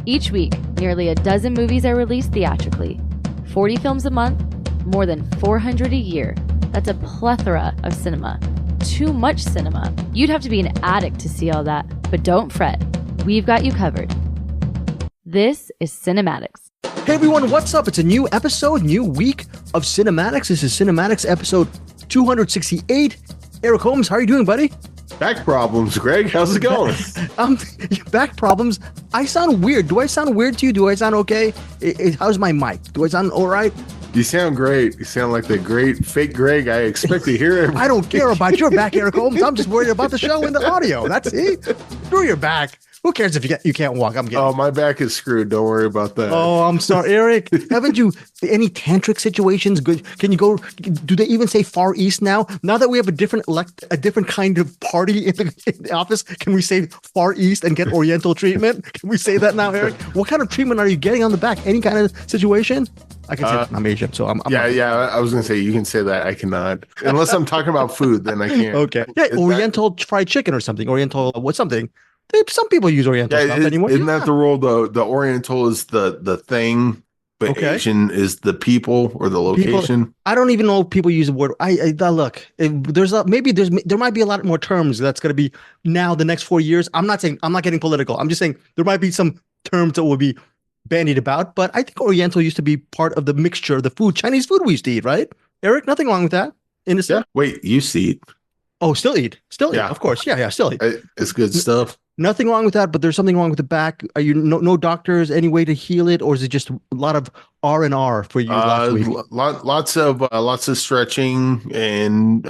Each week, nearly a dozen movies are released theatrically. 40 films a month, more than 400 a year. That's a plethora of cinema. Too much cinema. You'd have to be an addict to see all that, but don't fret. We've got you covered. This is CinemAddicts. Hey everyone, what's up? It's a new episode, new week of CinemAddicts. This is CinemAddicts episode 268. Eric Holmes, how are you doing, buddy? Back problems, Greg. How's it going? Back problems. I sound weird. Do I sound weird to you? Do I sound okay? How's my mic? Do I sound all right? You sound great. You sound like the great fake Greg I expect to hear. I don't care about your back, Eric Holmes. I'm just worried about the show and the audio. That's it. Screw your back. Who cares if you can't walk? I'm kidding. Oh, my back is screwed. Don't worry about that. Oh, I'm sorry, Eric. Haven't you any tantric situations? Good. Can you go? Do they even say Far East now? Now that we have a different kind of party in the office, can we say Far East and get Oriental treatment? Can we say that now, Eric? What kind of treatment are you getting on the back? Any kind of situation? I can say that. I'm Asian, so I'm I was gonna say you can say that. I cannot, unless I'm talking about food. Then I can't. Okay. Yeah, Oriental fried chicken or something. Oriental, what's something? Some people use Oriental stuff anymore. Isn't that the rule? The Oriental is the thing, but Asian is the people or the location. I don't even know if people use the word. Look. There might be a lot more terms that's going to be now the next 4 years. I'm not getting political. I'm just saying there might be some terms that will be bandied about. But I think Oriental used to be part of the mixture of the food, Chinese food we used to eat, right? Eric, nothing wrong with that. Wait, you used to eat? Oh, still eat, of course. Yeah, still eat. It's good stuff. Nothing wrong with that, but there's something wrong with the back. Are you no doctors? Any way to heal it, or is it just a lot of R&R for you last week? Lots of stretching and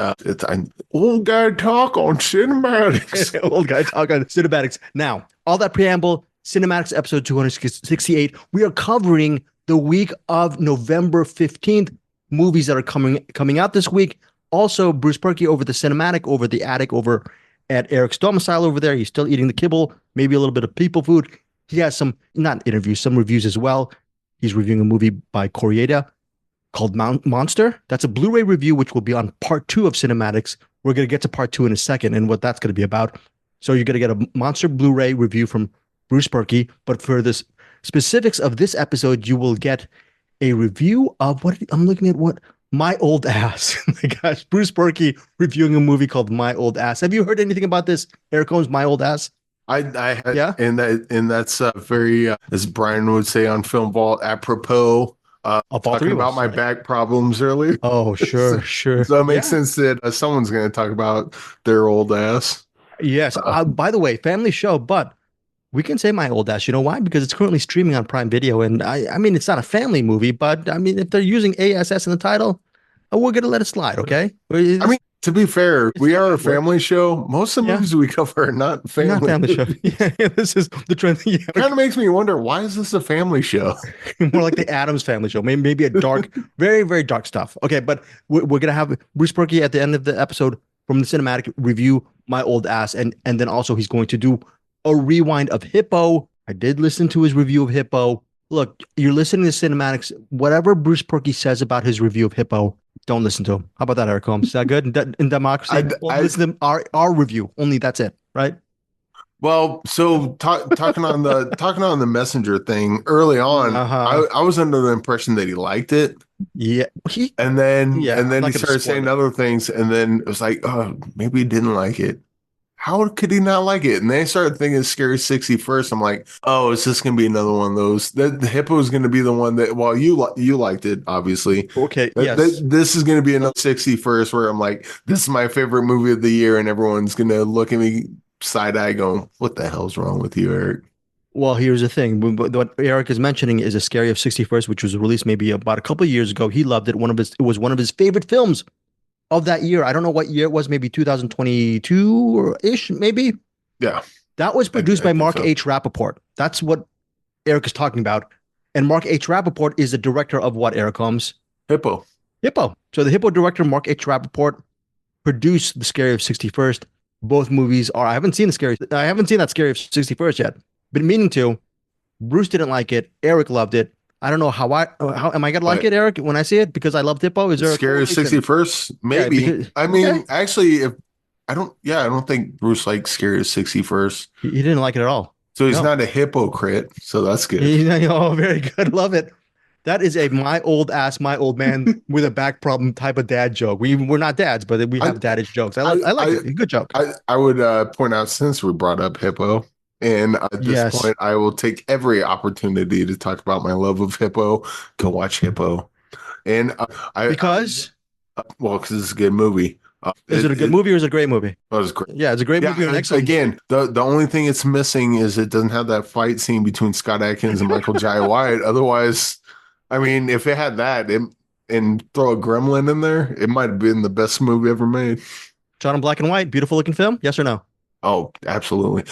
old guy talk on cinematics. Old guy talk on cinematics. Now, all that preamble, CinemAddicts episode 268. We are covering the week of November 15th. Movies that are coming out this week. Also, Bruce Purkey over the Cinem-Attic, over the attic, over at Eric's domicile over there. He's still eating the kibble, maybe a little bit of people food. He has some reviews as well. He's reviewing a movie by Koreeda called Monster. That's a Blu-ray review, which will be on part 2 of CinemAddicts. We're going to get to part 2 in a second and what that's going to be about. So you're going to get a Monster Blu-ray review from Bruce Purkey. But for the specifics of this episode, you will get a review of My Old Ass. My gosh, Bruce Purkey reviewing a movie called My Old Ass. Have you heard anything about this, Eric Holmes, My Old Ass? I yeah, and that's very as Brian would say on Film Vault, apropos. Talking about my back problems earlier. Oh, sure. So it makes sense that someone's going to talk about their old ass. Yes. By the way, family show, but we can say My Old Ass. You know why? Because it's currently streaming on Prime Video, and I mean it's not a family movie, but I mean if they're using ASS in the title, we're gonna let it slide, okay? I mean, to be fair, we are a family show. Most of the movies we cover are not family. Not family show. Yeah, this is the trend. Yeah. It kind of makes me wonder, why is this a family show? More like the Addams Family show. Maybe a dark, very, very dark stuff. Okay, but we're gonna have Bruce Purkey at the end of the episode from the Cinem-Attic review My Old Ass, and then also he's going to do a rewind of Hippo. I did listen to his review of Hippo. Look, you're listening to CinemAddicts. Whatever Bruce Purkey says about his review of Hippo, don't listen to him. How about that, Eric Holmes? Is that good? In democracy, listen to our review. Only that's it, right? Well, so talking on the messenger thing early on, I was under the impression that he liked it. Yeah, and then he started saying other things, and then it was like, oh, maybe he didn't like it. How could he not like it? And then I started thinking Scary 61st. I'm like, oh, is this going to be another one of those? The Hippo is going to be the one that, well, you liked it, obviously. Okay, yes. This is going to be another 61st where I'm like, this is my favorite movie of the year, and everyone's going to look at me side-eye going, what the hell's wrong with you, Eric? Well, here's the thing. What Eric is mentioning is A Scary of 61st, which was released maybe about a couple of years ago. He loved it. It was one of his favorite films of that year. I don't know what year it was, maybe 2022 or ish, maybe. Yeah. That was produced by Mark H. Rappaport. That's what Eric is talking about. And Mark H. Rappaport is the director of what, Eric Holmes? Hippo. So the Hippo director, Mark H. Rappaport, produced The Scary of 61st. Both movies are, I haven't seen that Scary of 61st yet. Been meaning to. Bruce didn't like it. Eric loved it. I don't know how am I gonna like it, Eric, when I see it because I love Hippo? Is there Scary 61st? Maybe. Yeah, because, I mean, actually, if I don't think Bruce liked Scary 61st. He didn't like it at all. So he's not a hypocrite. So that's good. Oh, very good. Love it. That is a my old man with a back problem type of dad joke. We're not dads, but we have daddish jokes. I like it. Good joke. I would point out, since we brought up Hippo, and at this point, I will take every opportunity to talk about my love of Hippo. Go watch Hippo. And because it's a good movie. Is it a good movie or is it a great movie? Oh, it's great. Yeah, it's a great movie. Again, the only thing it's missing is it doesn't have that fight scene between Scott Adkins and Michael Jai White. Otherwise, I mean, if it had that and throw a gremlin in there, it might have been the best movie ever made. Shot in black and white, beautiful looking film. Yes or no? Oh, absolutely.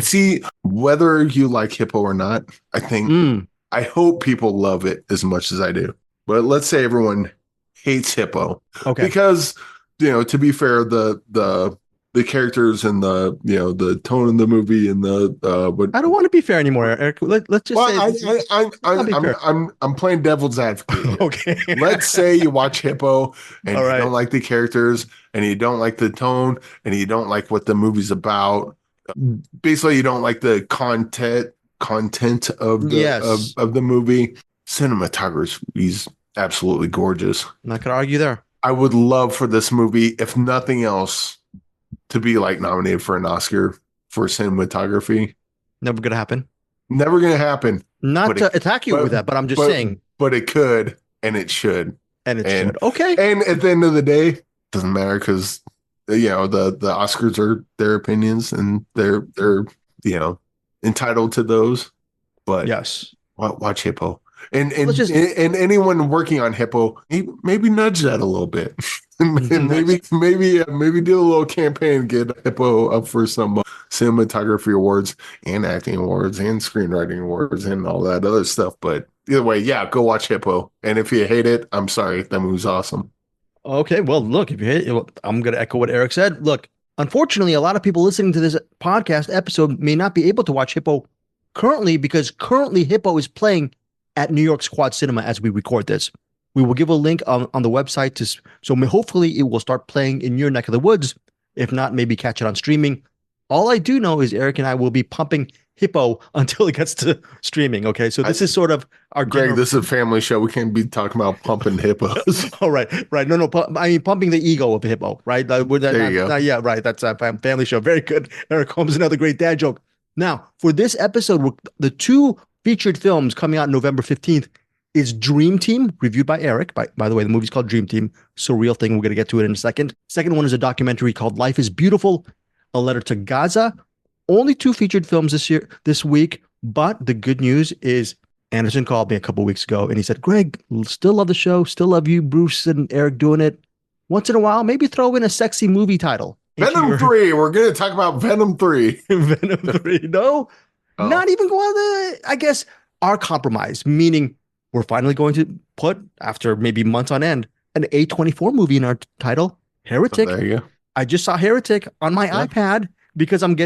See, whether you like Hippo or not, I think I hope people love it as much as I do. But let's say everyone hates Hippo. Okay. Because, to be fair, the characters and the tone of the movie and but I don't want to be fair anymore, Eric. Let's just say I'm playing devil's advocate. Okay. Let's say you watch Hippo and you don't like the characters and you don't like the tone and you don't like what the movie's about. Basically, you don't like the content of the movie. Cinematography is absolutely gorgeous. I'm not gonna argue there. I would love for this movie, if nothing else, to be nominated for an Oscar for cinematography. Never gonna happen. Never gonna happen. Not to attack you with that, but I'm just saying. But it could, and it should. And it should. Okay. And at the end of the day, doesn't matter because the Oscars are their opinions and they're entitled to those. But yes, watch Hippo. And anyone working on Hippo, maybe nudge that a little bit. maybe do a little campaign, get Hippo up for some cinematography awards and acting awards and screenwriting awards and all that other stuff. But either way, go watch Hippo. And if you hate it, I'm sorry, that movie's awesome. Okay, well, look, if you hate it, I'm going to echo what Eric said. Look, unfortunately, a lot of people listening to this podcast episode may not be able to watch Hippo currently because Hippo is playing at New York's Quad Cinema as we record this. We will give a link on the website so hopefully it will start playing in your neck of the woods. If not, maybe catch it on streaming. All I do know is Eric and I will be pumping Hippo until it gets to streaming. Okay, so this is sort of our Greg. This is a family show. We can't be talking about pumping hippos. Oh, right. No. I mean, pumping the ego of a hippo, right? There you go. Yeah, right. That's a family show. Very good. Eric Holmes, another great dad joke. Now, for this episode, the two featured films coming out November 15th is Dream Team, reviewed by Eric. By the way, the movie's called Dream Team. Surreal thing. We're going to get to it in a second. Second one is a documentary called Life is Beautiful, A Letter to Gaza. Only two featured films this week, but the good news is Anderson called me a couple weeks ago and he said, Greg, still love the show, still love you, Bruce and Eric doing it. Once in a while, maybe throw in a sexy movie title. Venom 3. We're going to talk about Venom 3. Venom 3. No, not even going to, I guess, our compromise, meaning we're finally going to put, after maybe months on end, an A24 movie in our title, Heretic. Oh, there you go. I just saw Heretic on my iPad. Because I'm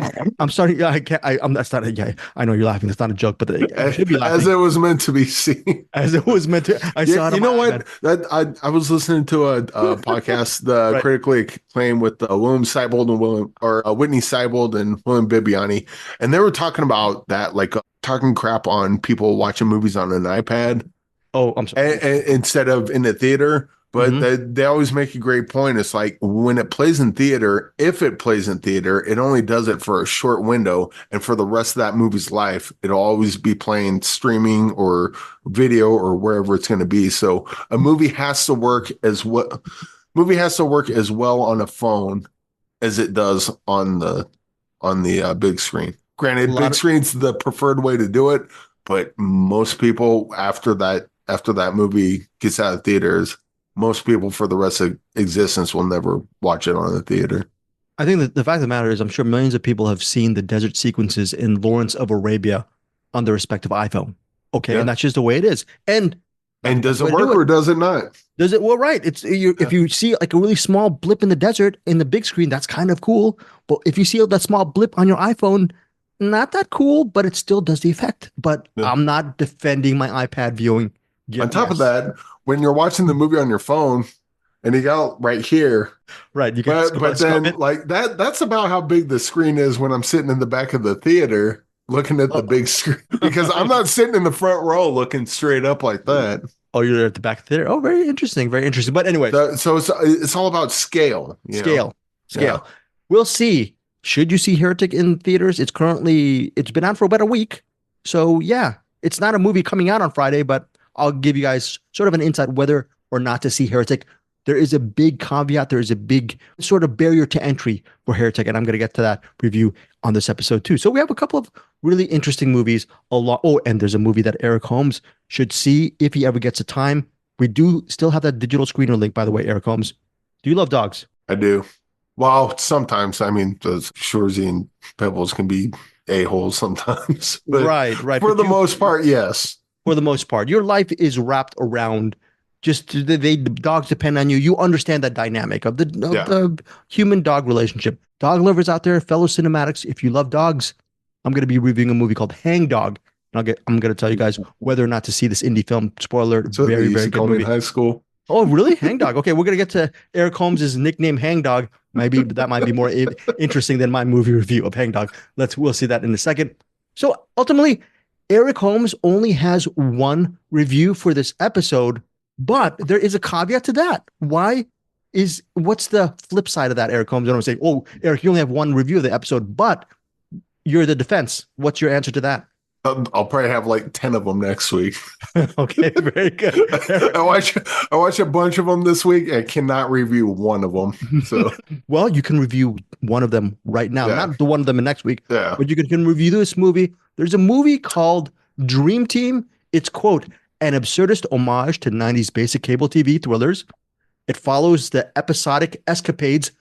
sorry. I can't. That's not. I know you're laughing. That's not a joke, but I should be laughing. As it was meant to be seen. As it was meant to. I saw it. You know what? I was listening to a podcast, the critically acclaimed with William Seibold and Whitney Seibold and William Bibiani, and they were talking about that, talking crap on people watching movies on an iPad. Oh, I'm sorry. Instead of in the theater. But they always make a great point. It's like when it plays in theater, if it plays in theater, it only does it for a short window. And for the rest of that movie's life, it'll always be playing streaming or video or wherever it's going to be. So a movie has to work as well on a phone as it does on the big screen. Granted, big screen's the preferred way to do it, but most people after that movie gets out of theaters, most people for the rest of existence will never watch it on the theater. I think that the fact of the matter is I'm sure millions of people have seen the desert sequences in Lawrence of Arabia on their respective iPhone. Okay. Yeah. And that's just the way it is. And does it work or does it not? Does it? Well, right. If you see a really small blip in the desert in the big screen, that's kind of cool. But if you see that small blip on your iPhone, not that cool, but it still does the effect. But I'm not defending my iPad viewing. On top of that, when you're watching the movie on your phone and you got right here, right? But then that's about how big the screen is when I'm sitting in the back of the theater. looking at the big screen because I'm not sitting in the front row looking straight up like that. Oh, you're at the back of the theater. Oh, very interesting. Very interesting. But anyway, so it's all about scale. Scale. Yeah. We'll see. Should you see Heretic in theaters? It's been out for about a week. So yeah, it's not a movie coming out on Friday, but I'll give you guys sort of an insight whether or not to see Heretic. There is a big caveat. There is a big sort of barrier to entry for Heretic, and I'm going to get to that review on this episode too. So we have a couple of really interesting movies. And there's a movie that Eric Holmes should see if he ever gets a time. We do still have that digital screener link, by the way, Eric Holmes. Do you love dogs? I do. Well, sometimes. I mean, those Shorzy and Pebbles can be a-holes sometimes. But right. For the most part, yes. For the most part. Your life is wrapped around just the dogs depend on you. You understand that dynamic of the human-dog relationship. Dog lovers out there, fellow Cinem-Atticts, if you love dogs, I'm going to be reviewing a movie called Hangdog. I'm going to tell you guys whether or not to see this indie film. Spoiler alert, so very, very good movie. In high school. Oh, really? Hangdog. Okay, we're going to get to Eric Holmes' nickname Hangdog. Maybe that might be more interesting than my movie review of Hangdog. We'll see that in a second. So ultimately, Eric Holmes only has one review for this episode, but there is a caveat to that. What's the flip side of that, Eric Holmes? I don't say, oh, Eric, you only have one review of the episode, but you're the defense. What's your answer to that? I'll probably have like 10 of them next week. Okay, very good. I watch a bunch of them this week. I cannot review one of them. So, well, you can review one of them right now, not the one of them next week. Yeah, but you can review this movie. There's a movie called Dream Team. It's quote an absurdist homage to 90s basic cable TV thrillers. It follows the episodic escapades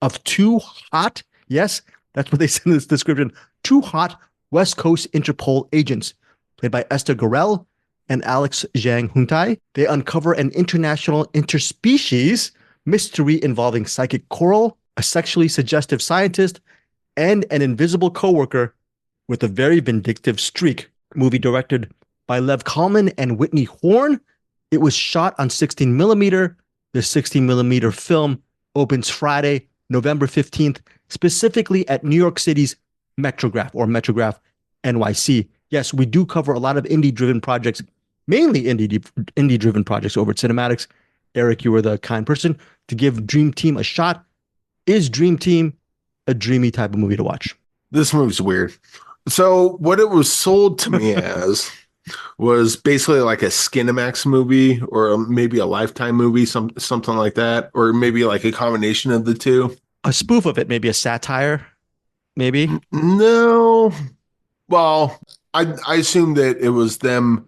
of two hot, yes, that's what they said in this description, two hot West Coast Interpol agents, played by Esther Gorel and Alex Zhang Huntai. They uncover an international interspecies mystery involving psychic coral, a sexually suggestive scientist, and an invisible coworker with a very vindictive streak. Movie directed by Lev Kalman and Whitney Horn. It was shot on 16 millimeter. The 16 millimeter film opens Friday, November 15th, specifically at New York City's Metrograph or Metrograph NYC. Yes, we do cover a lot of indie-driven projects, mainly indie-driven projects over at CinemAddicts. Eric, you were the kind person to give Dream Team a shot. Is Dream Team a dreamy type of movie to watch? This movie's weird. So what it was sold to me as was basically like a Skinemax movie or maybe a Lifetime movie, something like that, or maybe like a combination of the two. A spoof of it, maybe a satire, maybe? No. Well, I assumed that it was them.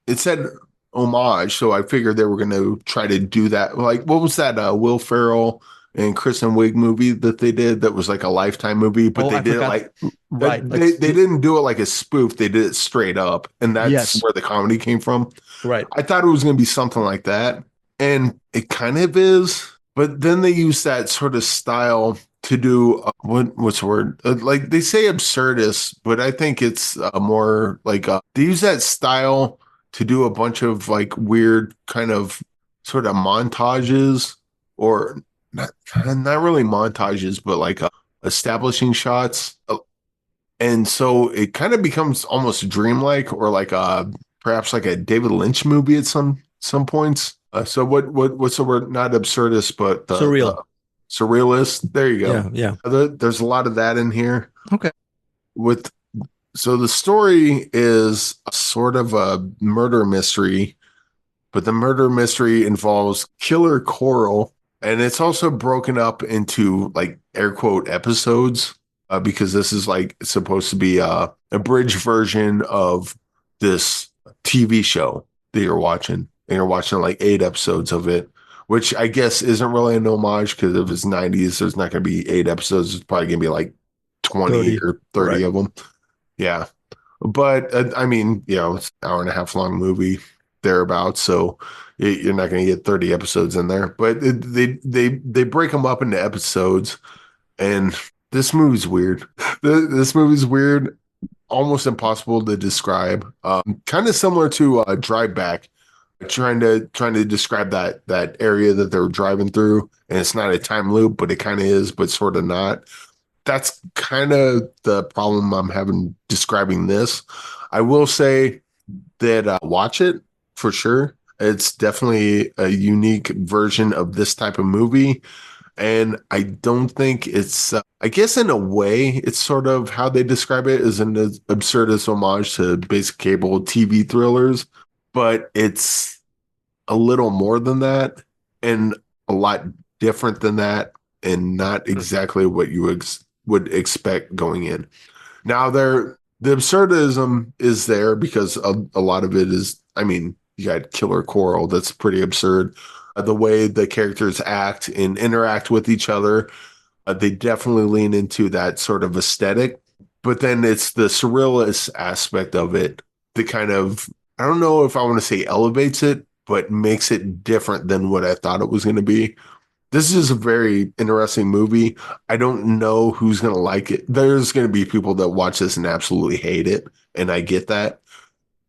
It said homage, so I figured they were going to try to do that. Like, what was that Will Ferrell and Kristen Wiig movie that they did that was like a Lifetime movie, but they did it like right. They didn't do it like a spoof. They did it straight up, and that's where the comedy came from. Right. I thought it was going to be something like that, and it kind of is. But then they use that sort of style to do what's the word? Like they say absurdist, but I think it's more like they use that style to do a bunch of like weird kind of sort of montages or. Not really montages, but like establishing shots. And so it kind of becomes almost dreamlike or like perhaps like a David Lynch movie at some points. So what's the word? Not absurdist, but surreal. Surrealist. There you go. Yeah. There's a lot of that in here. Okay. So the story is sort of a murder mystery, but the murder mystery involves killer coral. And it's also broken up into like air quote episodes because this is like supposed to be a abridged version of this TV show that you're watching. And you're watching like 8 episodes of it, which I guess isn't really an homage because if it's 90s, there's not going to be 8 episodes. It's probably going to be like 20 or 30 of them. Yeah. But I mean, it's an hour and a half long movie thereabouts. So you're not going to get 30 episodes in there, but they break them up into episodes, and this movie's weird. This movie's weird, almost impossible to describe. Kind of similar to Drive Back, trying to describe that area that they're driving through, and it's not a time loop, but it kind of is, but sort of not. that's kind of the problem I'm having describing this. I will say that watch it for sure. It's definitely a unique version of this type of movie. And I don't think it's, I guess in a way, it's sort of how they describe it is an absurdist homage to basic cable TV thrillers, but it's a little more than that and a lot different than that and not exactly what you would expect going in. Now, the absurdism is there because a lot of it is, I mean, you got Killer Coral, that's pretty absurd. The way the characters act and interact with each other, they definitely lean into that sort of aesthetic. But then it's the surrealist aspect of it that kind of, I don't know if I want to say elevates it, but makes it different than what I thought it was going to be. This is a very interesting movie. I don't know who's going to like it. There's going to be people that watch this and absolutely hate it, and I get that.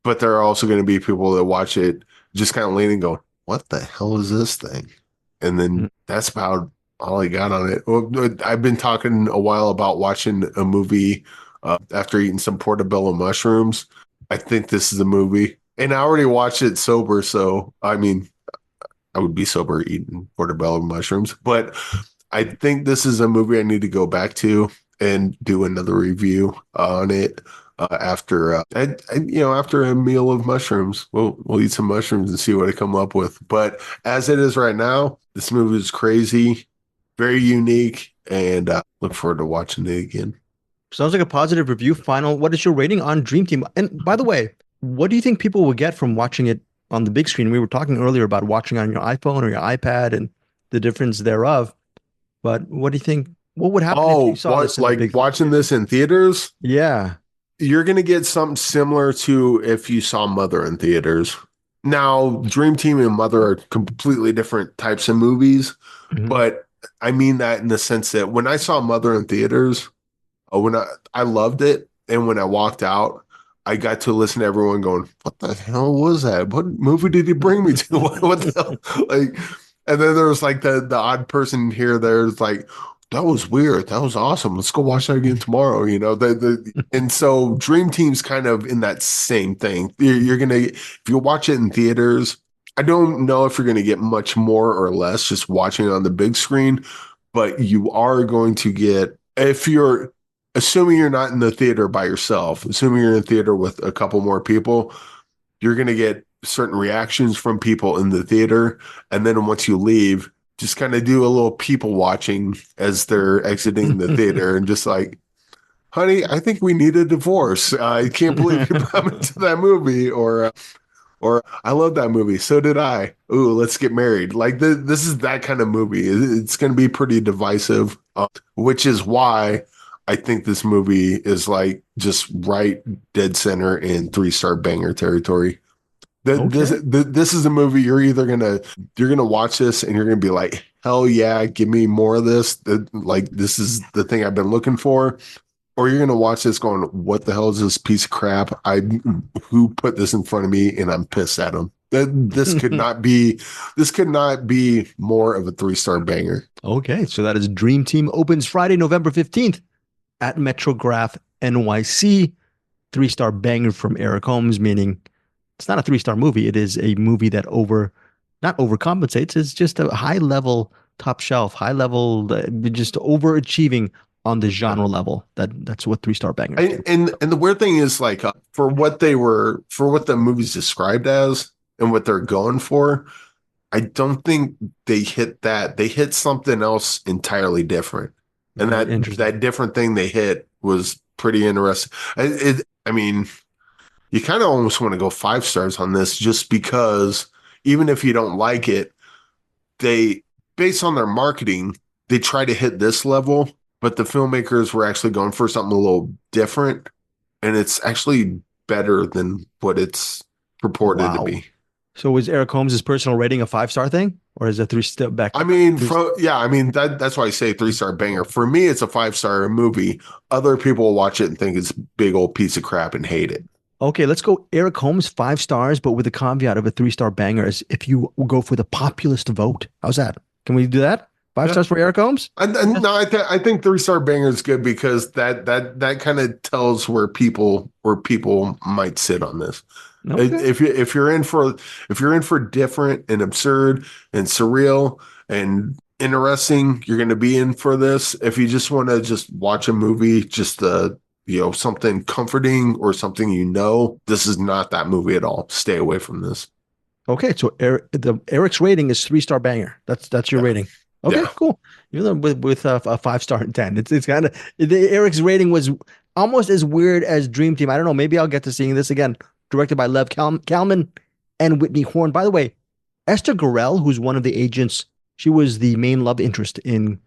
But there are also going to be people that watch it just kind of leaning, going, what the hell is this thing? And then that's about all I got on it. Well, I've been talking a while about watching a movie after eating some portobello mushrooms. I think this is a movie. And I already watched it sober, so, I mean, I would be sober eating portobello mushrooms. But I think this is a movie I need to go back to and do another review on it. After after a meal of mushrooms, we'll eat some mushrooms and see what I come up with. But as it is right now, this movie is crazy, very unique, and look forward to watching it again. Sounds like a positive review. Final, what is your rating on Dream Team? And by the way, what do you think people will get from watching it on the big screen? We were talking earlier about watching on your iPhone or your iPad and the difference thereof. But what do you think? What would happen if you saw this watching this in theaters? Yeah. You're going to get something similar to if you saw Mother in theaters. Now, Dream Team and Mother are completely different types of movies, but I mean that in the sense that when I saw Mother in theaters, when I loved it, and when I walked out, I got to listen to everyone going, "What the hell was that? What movie did he bring me to? What the hell?" Like, and then there was like the odd person here. There's like, that was weird. That was awesome. Let's go watch that again tomorrow. You know, and so Dream Team's kind of in that same thing. You're gonna, if you watch it in theaters, I don't know if you're gonna get much more or less just watching it on the big screen, but you are going to get, if you're assuming you're not in the theater by yourself, assuming you're in the theater with a couple more people, you're gonna get certain reactions from people in the theater, and then once you leave, just kind of do a little people watching as they're exiting the theater and just like, honey, I think we need a divorce. I can't believe you're coming to that movie. Or I love that movie. So did I. Ooh, let's get married. Like this is that kind of movie. It's going to be pretty divisive, which is why I think this movie is like just right dead center in 3-star banger territory. This is a movie you're gonna watch this and you're gonna be like, hell yeah, give me more of this. Like, this is the thing I've been looking for. Or you're gonna watch this going, what the hell is this piece of crap? Who put this in front of me and I'm pissed at them. This could not be more of a 3-star banger. Okay, so that is Dream Team, opens Friday, November 15th at Metrograph NYC. 3-star banger from Eric Holmes, meaning it's not a 3-star movie. It is a movie that not overcompensates. It's just a high level, top shelf, high level, just overachieving on the genre level. That's what 3-star bangers do. And the weird thing is, like, for what the movie's described as and what they're going for, I don't think they hit that. They hit something else entirely different. And that different thing they hit was pretty interesting. I mean, you kind of almost want to go 5 stars on this, just because even if you don't like it, based on their marketing, they try to hit this level, but the filmmakers were actually going for something a little different, and it's actually better than what it's purported to be. So was Eric Holmes' personal rating a 5-star thing, or is it 3-step back? I mean, that's why I say 3-star banger. For me, it's a 5-star movie. Other people will watch it and think it's a big old piece of crap and hate it. Okay, let's go Eric Holmes, 5 stars, but with the caveat of a 3-star banger, as if you go for the populist vote. How's that? Can we do that? 5 stars for Eric Holmes? No, I think 3-star banger is good because that kind of tells where people might sit on this. Okay. If you're in for different and absurd and surreal and interesting, you're going to be in for this. If you just want to just watch a movie, just something comforting or something, this is not that movie at all. Stay away from this. Okay, so Eric's rating is 3-star banger. That's your rating. Okay, cool. Even with a 5-star and 10, it's kind of Eric's rating was almost as weird as Dream Team. I don't know. Maybe I'll get to seeing this again. Directed by Lev Kalman and Whitney Horn. By the way, Esther Gorel, who's one of the agents, she was the main love interest in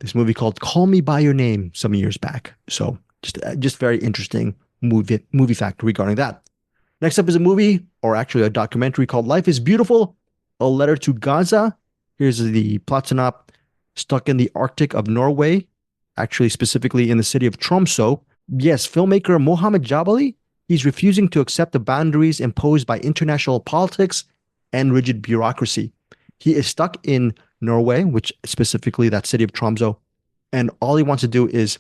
this movie called Call Me by Your Name some years back. So just very interesting movie fact regarding that. Next up is a movie, or actually a documentary called Life is Beautiful, A Letter to Gaza. Here's the plot synopsis. Stuck in the Arctic of Norway, actually specifically in the city of Tromsø. Yes, filmmaker Mohammed Jabali, he's refusing to accept the boundaries imposed by international politics and rigid bureaucracy. He is stuck in Norway, which specifically that city of Tromsø, and all he wants to do is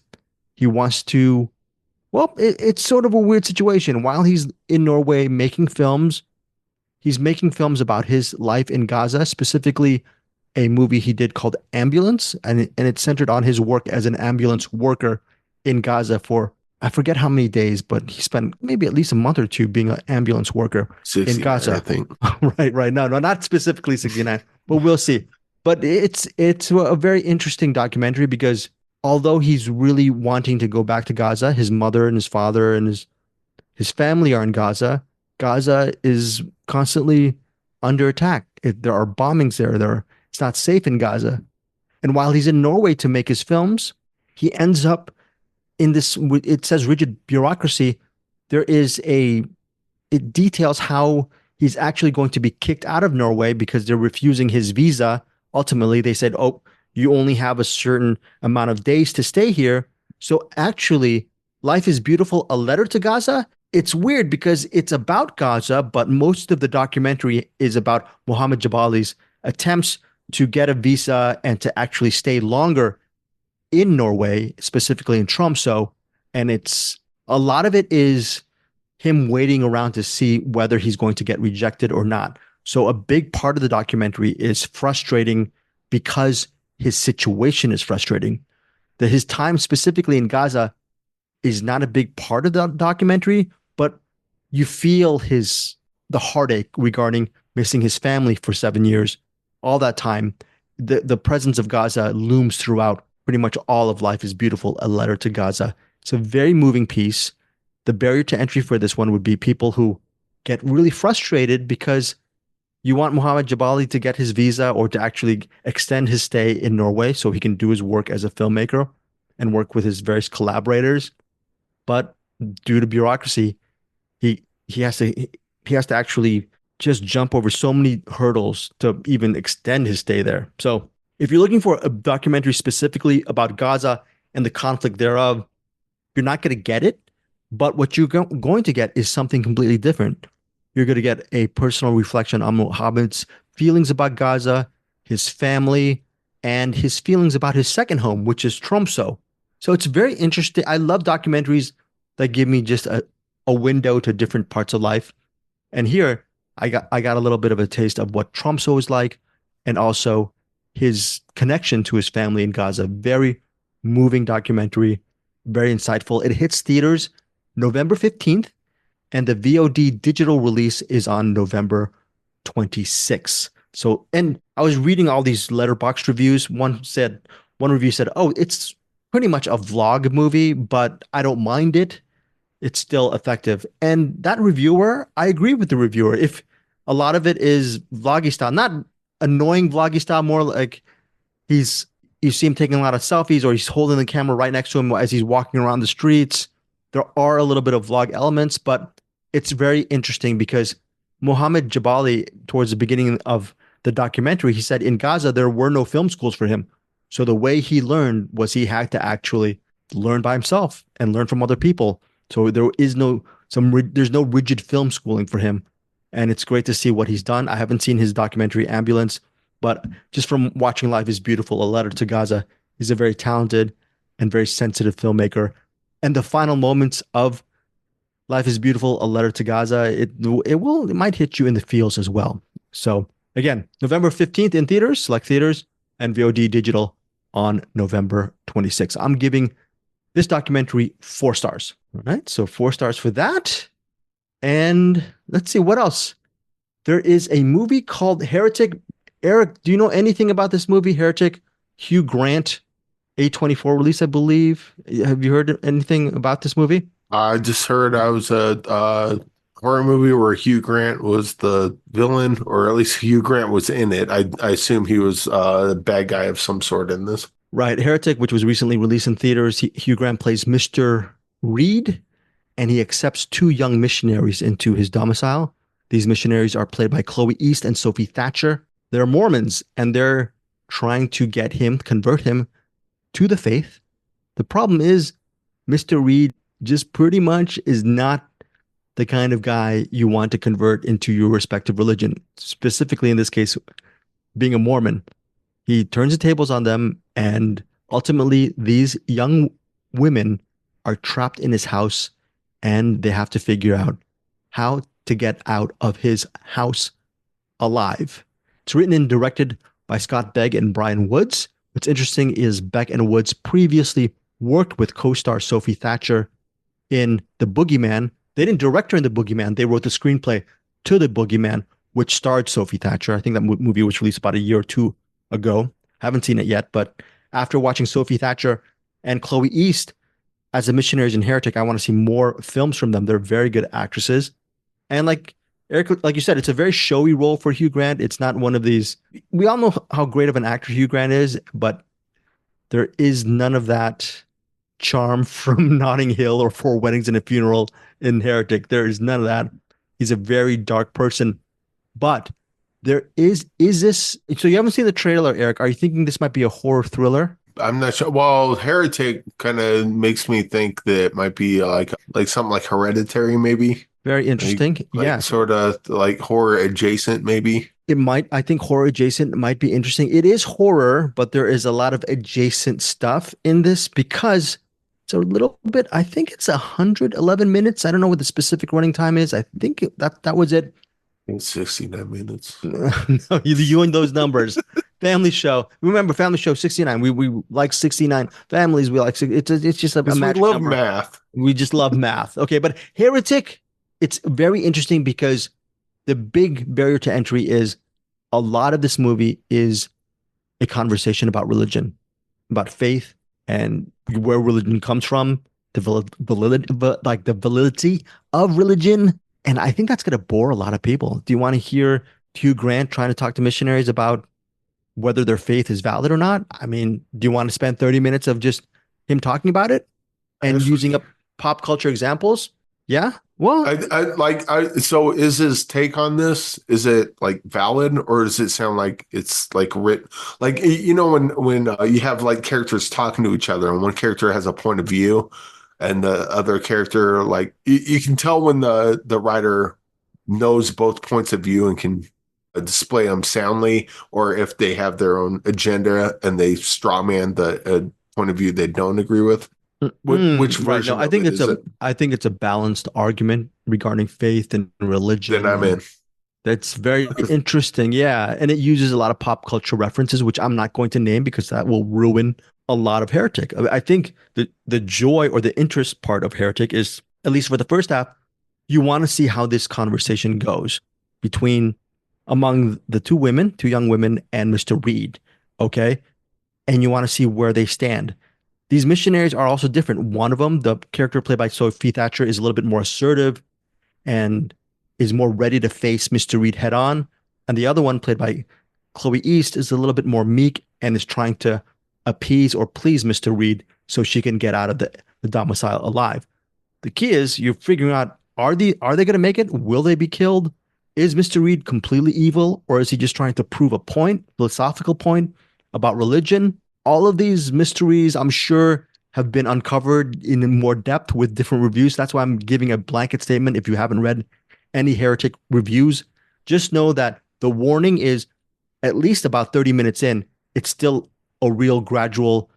it's sort of a weird situation. While he's in Norway making films, he's making films about his life in Gaza, specifically a movie he did called Ambulance, and it's centered on his work as an ambulance worker in Gaza for, I forget how many days, but he spent maybe at least a month or two being an ambulance worker in Gaza. I think. Right. No, not specifically 69, but we'll see. But it's a very interesting documentary because although he's really wanting to go back to Gaza, his mother and his father and his family are in Gaza. Gaza is constantly under attack. There are bombings there. It's not safe in Gaza. And while he's in Norway to make his films, he ends up in this, it says rigid bureaucracy. It details how he's actually going to be kicked out of Norway because they're refusing his visa. Ultimately, they said, oh, you only have a certain amount of days to stay here. So actually, Life is Beautiful, A Letter to Gaza. It's weird because it's about Gaza, but most of the documentary is about Mohammed Jabali's attempts to get a visa and to actually stay longer in Norway, specifically in Tromsø. And a lot of it is him waiting around to see whether he's going to get rejected or not. So a big part of the documentary is frustrating because his situation is frustrating. That his time specifically in Gaza is not a big part of the documentary, but you feel the heartache regarding missing his family for 7 years. All that time, the presence of Gaza looms throughout pretty much all of Life is Beautiful, A Letter to Gaza. It's a very moving piece. The barrier to entry for this one would be people who get really frustrated because you want Mohammed Jabali to get his visa or to actually extend his stay in Norway so he can do his work as a filmmaker and work with his various collaborators. But due to bureaucracy, he has to actually just jump over so many hurdles to even extend his stay there. So if you're looking for a documentary specifically about Gaza and the conflict thereof, you're not going to get it. But what you're going to get is something completely different. You're going to get a personal reflection on Mohammed's feelings about Gaza, his family, and his feelings about his second home, which is Tromsø. So it's very interesting. I love documentaries that give me just a window to different parts of life. And here, I got a little bit of a taste of what Tromsø is like, and also his connection to his family in Gaza. Very moving documentary, very insightful. It hits theaters November 15th, and the VOD digital release is on November 26th. So, and I was reading all these Letterboxd reviews. One review said, oh, it's pretty much a vlog movie, but I don't mind it. It's still effective. And that reviewer, I agree with the reviewer. If a lot of it is vloggy style, not annoying vloggy style, more like you see him taking a lot of selfies, or he's holding the camera right next to him as he's walking around the streets. There are a little bit of vlog elements, but it's very interesting because Mohammed Jabali, towards the beginning of the documentary, he said in Gaza, there were no film schools for him. So the way he learned was he had to actually learn by himself and learn from other people. So there's no rigid film schooling for him. And it's great to see what he's done. I haven't seen his documentary Ambulance, but just from watching Life is Beautiful, A Letter to Gaza, he's a very talented and very sensitive filmmaker. And the final moments of Life is Beautiful, A Letter to Gaza, it might hit you in the feels as well. So again, November 15th in theaters, select theaters, and VOD digital on November 26th. I'm giving this documentary 4 stars. All right, so 4 stars for that. And let's see, what else? There is a movie called Heretic. Eric, do you know anything about this movie, Heretic? Hugh Grant, A24 release, I believe. Have you heard anything about this movie? I just heard I was a horror movie where Hugh Grant was the villain, or at least Hugh Grant was in it. I assume he was a bad guy of some sort in this. Right. Heretic, which was recently released in theaters. Hugh Grant plays Mr. Reed, and he accepts 2 young missionaries into his domicile. These missionaries are played by Chloe East and Sophie Thatcher. They're Mormons, and they're trying to convert him to the faith. The problem is Mr. Reed just pretty much is not the kind of guy you want to convert into your respective religion, specifically in this case, being a Mormon. He turns the tables on them, and ultimately these young women are trapped in his house, and they have to figure out how to get out of his house alive. It's written and directed by Scott Begg and Brian Woods. What's interesting is Beck and Woods previously worked with co-star Sophie Thatcher in The Boogeyman. They didn't direct her in The Boogeyman. They wrote the screenplay to The Boogeyman, which starred Sophie Thatcher. I think that movie was released about a year or 2 ago. Haven't seen it yet, but after watching Sophie Thatcher and Chloe East as the missionaries in Heretic, I want to see more films from them. They're very good actresses. And like Eric, like you said, it's a very showy role for Hugh Grant. It's not one of these. We all know how great of an actor Hugh Grant is, but there is none of that charm from Notting Hill or Four Weddings and a Funeral in Heretic. There is none of that. He's a very dark person. But there is this. So you haven't seen the trailer, Eric. Are you thinking this might be a horror thriller? I'm not sure. Well, Heretic kind of makes me think that it might be like something like Hereditary, maybe. Very interesting. Yeah. Sort of like horror adjacent, maybe. It might, I think horror adjacent might be interesting. It is horror, but there is a lot of adjacent stuff in this because it's a little bit, I think it's 111 minutes. I don't know what the specific running time is. I think that was it. I think 69 minutes. No, you and those numbers. Family show. Remember, family show 69. We like 69. Families, we like it's just a match. We love number. math. We just love math. Okay, but Heretic, it's very interesting because the big barrier to entry is a lot of this movie is a conversation about religion, about faith, and where religion comes from, the validity of religion. And I think that's going to bore a lot of people. Do you want to hear Hugh Grant trying to talk to missionaries about whether their faith is valid or not? I mean, do you want to spend 30 minutes of just him talking about it and using up pop culture examples? Yeah. Well, so is his take on this, is it like valid, or does it sound like it's like written, like, you know, when you have like characters talking to each other and one character has a point of view and the other character, like you can tell when the writer knows both points of view and can display them soundly, or if they have their own agenda and they strawman the point of view they don't agree with. Which version? Right. No, I think it's a balanced argument regarding faith and religion. Then I'm in. That's very interesting. Yeah. And it uses a lot of pop culture references, which I'm not going to name because that will ruin a lot of Heretic. I think the joy or the interest part of Heretic is, at least for the first half, you want to see how this conversation goes among the two young women and Mr. Reed. Okay. And you want to see where they stand. These missionaries are also different. One of them, the character played by Sophie Thatcher, is a little bit more assertive and is more ready to face Mr. Reed head on. And the other one, played by Chloe East, is a little bit more meek and is trying to appease or please Mr. Reed so she can get out of the domicile alive. The key is you're figuring out, are they going to make it? Will they be killed? Is Mr. Reed completely evil, or is he just trying to prove a philosophical point about religion? All of these mysteries, I'm sure, have been uncovered in more depth with different reviews. That's why I'm giving a blanket statement. If you haven't read any Heretic reviews, just know that the warning is at least about 30 minutes in, it's still a real gradual,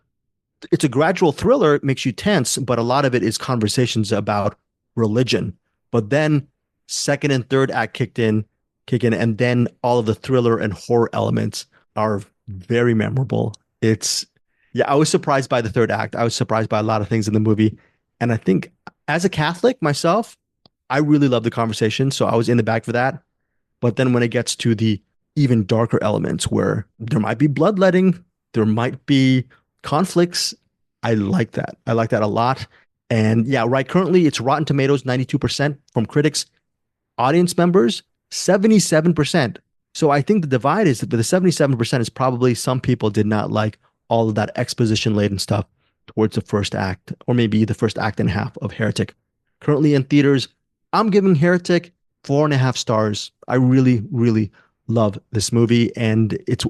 it's a gradual thriller. It makes you tense, but a lot of it is conversations about religion. But then second and third act kick in, and then all of the thriller and horror elements are very memorable. I was surprised by the third act. I was surprised by a lot of things in the movie. And I think as a Catholic myself, I really love the conversation. So I was in the bag for that. But then when it gets to the even darker elements where there might be bloodletting, there might be conflicts, I like that. I like that a lot. And yeah, right. Currently it's Rotten Tomatoes, 92% from critics, audience members, 77%. So I think the divide is that the 77% is probably some people did not like all of that exposition laden stuff towards the first act, or maybe the first act and a half of Heretic. Currently in theaters, I'm giving Heretic 4.5 stars. I really, really love this movie, and it's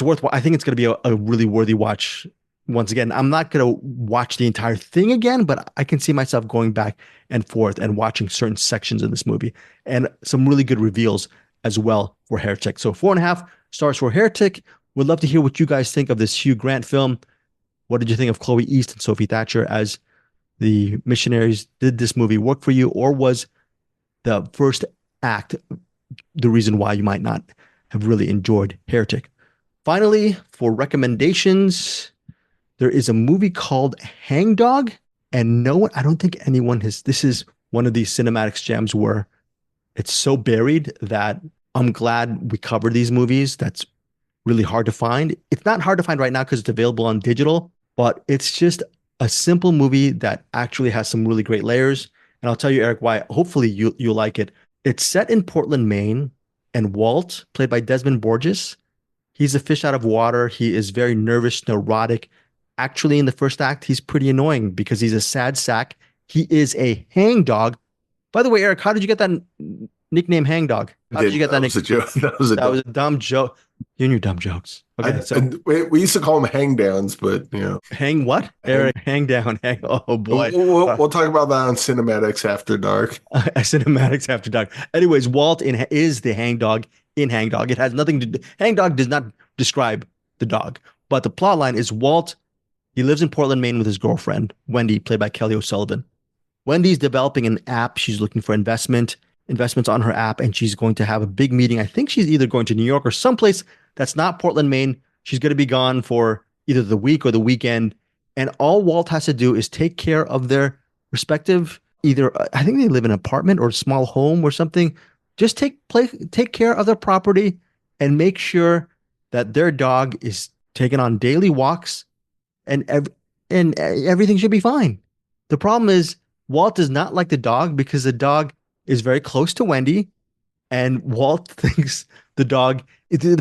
worth. I think it's going to be a really worthy watch. Once again, I'm not going to watch the entire thing again, but I can see myself going back and forth and watching certain sections of this movie, and some really good reveals as well for Heretic. So 4.5 stars for Heretic. Would love to hear what you guys think of this Hugh Grant film. What did you think of Chloe East and Sophie Thatcher as the missionaries? Did this movie work for you, or was the first act the reason why you might not have really enjoyed Heretic? Finally, for recommendations, there is a movie called Hangdog, and I don't think anyone has. This is one of these Cinematics gems where it's so buried that I'm glad we covered these movies. That's really hard to find. It's not hard to find right now because it's available on digital, but it's just a simple movie that actually has some really great layers. And I'll tell you, Eric, why. Hopefully you'll like it. It's set in Portland, Maine, and Walt, played by Desmond Borges, he's a fish out of water. He is very nervous, neurotic. Actually, in the first act, he's pretty annoying because he's a sad sack. He is a hangdog. By the way, Eric, how did you get that nickname Hangdog? How did you get that nickname? That was a dumb joke. You and your dumb jokes. Okay, we used to call them hangdowns, but hang what? Eric, hang down. Oh boy, we'll talk about that on Cinematics After Dark. Cinematics After Dark. Anyways, Walt is the hangdog in Hangdog. It has nothing to do. Hangdog does not describe the dog, but the plot line is Walt. He lives in Portland, Maine with his girlfriend Wendy, played by Kelly O'Sullivan. Wendy's developing an app. She's looking for investments on her app, and she's going to have a big meeting. I think she's either going to New York or someplace that's not Portland, Maine. She's going to be gone for either the week or the weekend. And all Walt has to do is take care of their respective, I think they live in an apartment or a small home or something. Just take care of their property and make sure that their dog is taken on daily walks, and everything should be fine. The problem is Walt does not like the dog because the dog is very close to Wendy, and Walt thinks the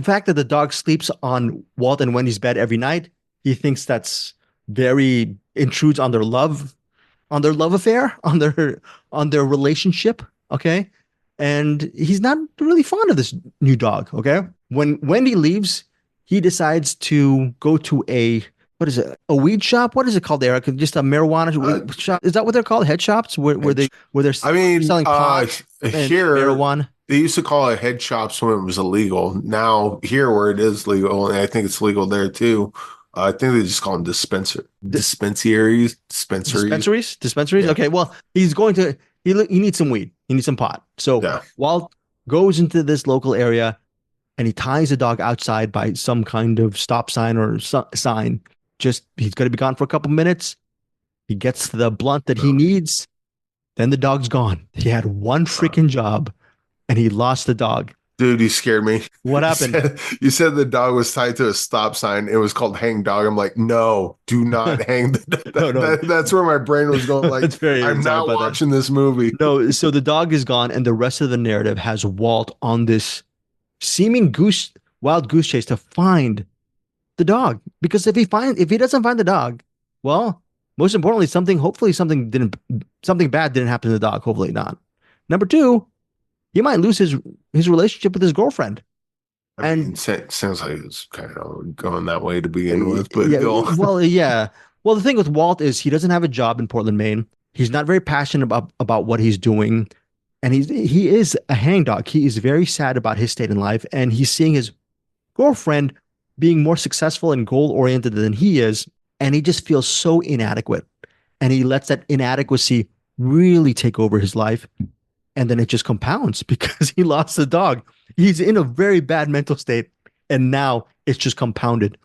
fact that the dog sleeps on Walt and Wendy's bed every night, he thinks that's very intrudes on their love affair, on their relationship. Okay. And he's not really fond of this new dog. Okay. When Wendy leaves, he decides to go to a weed shop? What is it called, Eric? Just a marijuana shop? Is that what they're called? Head shops? Where they're selling pot and marijuana? They used to call it head shops when it was illegal. Now here where it is legal, and I think it's legal there too. I think they just call them dispensaries. Yeah. Okay, well, he's going to he needs some weed. He needs some pot. So Walt goes into this local area and he ties the dog outside by some kind of stop sign or sign. He's going to be gone for a couple minutes. He gets the blunt that he needs. Then the dog's gone. He had one freaking job and he lost the dog. Dude, you scared me. What happened? You said the dog was tied to a stop sign. It was called Hang Dog. I'm like, no, do not hang the dog. No. That's where my brain was going. Like, I'm not watching this movie. No, so the dog is gone, and the rest of the narrative has Walt on this seeming wild goose chase to find the dog. Because if he doesn't find the dog, well, most importantly, something bad didn't happen to the dog. Hopefully not. Number two, he might lose his relationship with his girlfriend. I mean, sounds like it's kind of going that way to begin with. But Well, the thing with Walt is he doesn't have a job in Portland, Maine. He's not very passionate about what he's doing, and he is a hangdog. He is very sad about his state in life, and he's seeing his girlfriend being more successful and goal-oriented than he is, and he just feels so inadequate. And he lets that inadequacy really take over his life. And then it just compounds because he lost the dog. He's in a very bad mental state. And now it's just compounded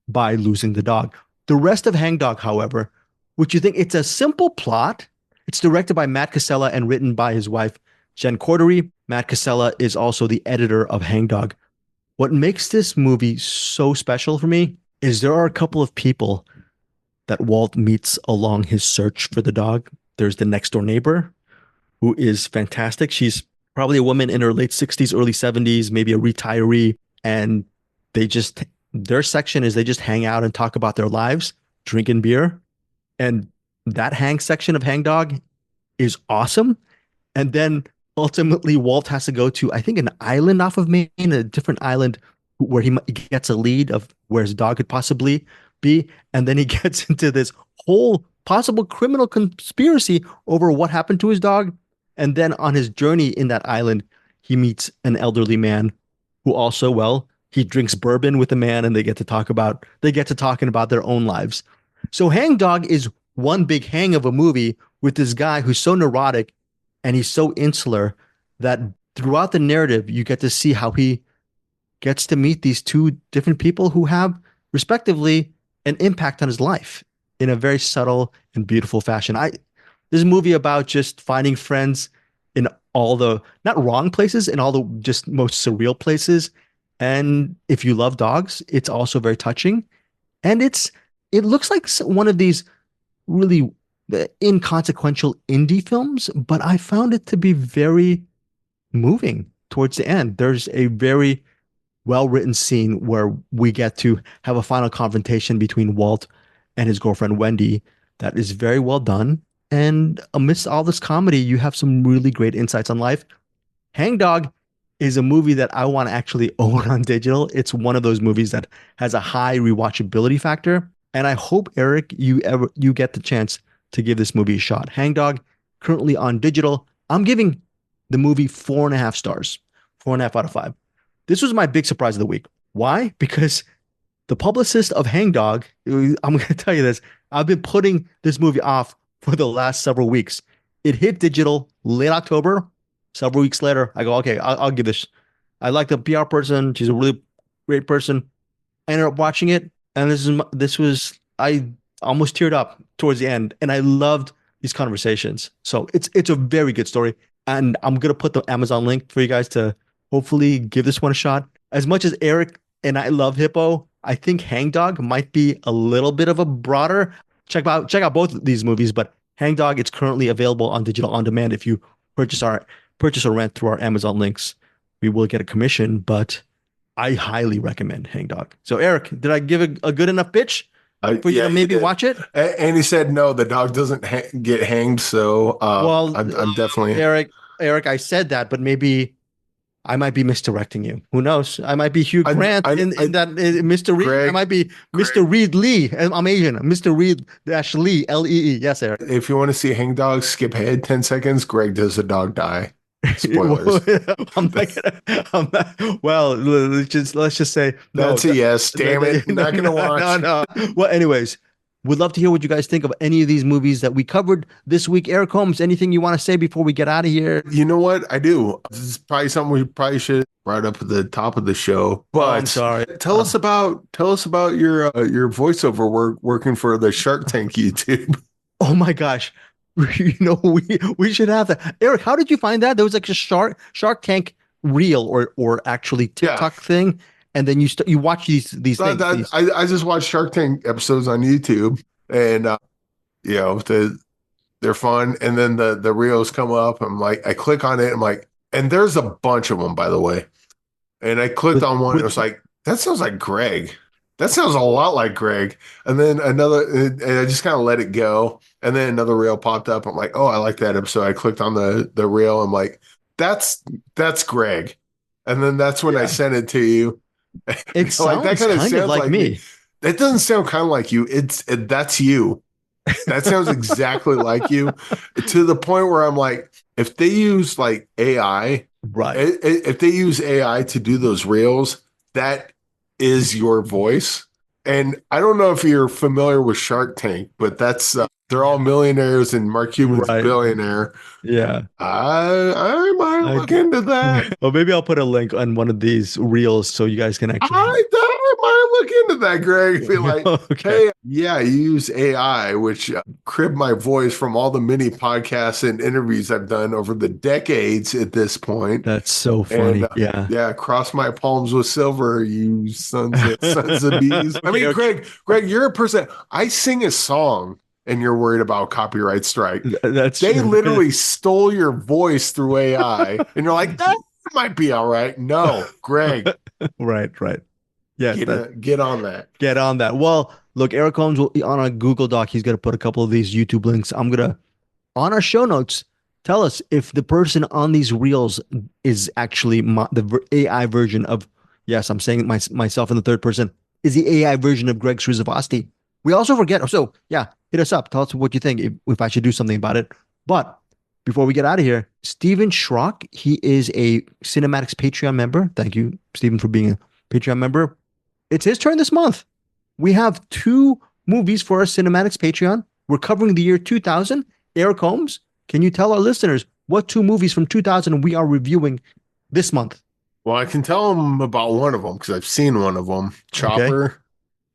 by losing the dog. The rest of Hangdog, however, which you think it's a simple plot. It's directed by Matt Casella and written by his wife, Jen Cordery. Matt Casella is also the editor of Hangdog. What makes this movie so special for me is there are a couple of people that Walt meets along his search for the dog. There's the next door neighbor, who is fantastic. She's probably a woman in her late 60s, early 70s, maybe a retiree. And their section is they just hang out and talk about their lives, drinking beer. And that hang section of Hangdog is awesome. And then ultimately Walt has to go to, I think, an island off of Maine, a different island where he gets a lead of where his dog could possibly be. And then he gets into this whole possible criminal conspiracy over what happened to his dog. And then on his journey in that island, he meets an elderly man who also, well, he drinks bourbon with the man and they get to talking about their own lives. So Hangdog is one big hang of a movie with this guy who's so neurotic and he's so insular that throughout the narrative, you get to see how he gets to meet these two different people who have respectively an impact on his life in a very subtle and beautiful fashion. This is a movie about just finding friends in all the not wrong places, in all the just most surreal places. And if you love dogs, it's also very touching. And it looks like one of these really inconsequential indie films, but I found it to be very moving towards the end. There's a very well-written scene where we get to have a final confrontation between Walt and his girlfriend, Wendy, that is very well done. And amidst all this comedy, you have some really great insights on life. Hangdog is a movie that I want to actually own on digital. It's one of those movies that has a high rewatchability factor. And I hope, Eric, you get the chance to give this movie a shot. Hangdog, currently on digital. I'm giving the movie 4.5 stars, 4.5 out of 5. This was my big surprise of the week. Why? Because the publicist of Hangdog, I'm going to tell you this, I've been putting this movie off for the last several weeks. It hit digital late October. Several weeks later, I go, okay, I'll give this. I like the PR person. She's a really great person. I ended up watching it, and I almost teared up towards the end, and I loved these conversations. So it's a very good story, and I'm going to put the Amazon link for you guys to hopefully give this one a shot. As much as Eric and I love Hippo, I think Hangdog might be a little bit of a broader. Check out both of these movies, but Hangdog, it's currently available on digital on demand. If you purchase or rent through our Amazon links, we will get a commission, but I highly recommend Hangdog. So Eric, did I give a good enough pitch for you to maybe watch it? And he said, no, the dog doesn't get hanged. So I'm definitely Eric, I said that, but maybe I might be misdirecting you. Who knows? I might be Hugh Grant in that Mr. Reed. I might be Mr. Reed Lee. I'm Asian. Mr. Reed Lee, Lee. Yes, Eric. If you want to see Hangdog, skip ahead 10 seconds. Greg, does a dog die? Spoilers. Well, let's just say no. That's a yes. Damn it. I'm not going to watch. No. Well, anyways, we'd love to hear what you guys think of any of these movies that we covered this week. Eric Holmes, anything you want to say before we get out of here? You know what? I do. This is probably something we probably should have brought up at the top of the show. But I'm sorry. Tell us about your voiceover work working for the Shark Tank YouTube. Oh my gosh. We should have that. Eric, how did you find that? There was like a Shark Tank reel or actually TikTok thing. And then you watch these things. I just watch Shark Tank episodes on YouTube, and they're fun. And then the reels come up. I'm like, I click on it. I'm like, and there's a bunch of them, by the way. And I clicked on one. It was like, that sounds like Greg. That sounds a lot like Greg. And then another, and I just kind of let it go. And then another reel popped up. I'm like, oh, I like that episode. I clicked on the reel. I'm like, that's Greg. And then that's when I sent it to you. It sounds that kind of like me. That doesn't sound kind of like you. That's you. That sounds exactly like you, to the point where I'm like, if they use like AI, right? If they use AI to do those reels, that is your voice. And I don't know if you're familiar with Shark Tank, but that's they're all millionaires and Mark Cuban's a billionaire. Yeah. I might look into that. Well, maybe I'll put a link on one of these reels so you guys can actually. I might look into that, Greg. Be like, okay. Hey, yeah, you use AI, which cribbed my voice from all the mini podcasts and interviews I've done over the decades at this point. That's so funny. And, yeah, cross my palms with silver, you sons of bees. I mean, Greg, you're a person. I sing a song. And you're worried about copyright strike. They literally stole your voice through AI, and you're like, that might be all right. No, Greg. Right. Yeah, get on that. Get on that. Well, look, Eric Holmes will on a Google Doc. He's going to put a couple of these YouTube links. I'm gonna on our show notes. Tell us if the person on these reels is actually the AI version of. Yes, I'm saying it myself in the third person. Is the AI version of Greg Srisavasdi? We also forget. So yeah, hit us up. Tell us what you think if I should do something about it. But before we get out of here, Steven Schrock, he is a CinemAddicts Patreon member. Thank you, Steven, for being a Patreon member. It's his turn this month. We have 2 movies for our CinemAddicts Patreon. We're covering the year 2000. Eric Holmes, can you tell our listeners what 2 movies from 2000 we are reviewing this month? Well, I can tell them about one of them because I've seen one of them. Chopper. Okay.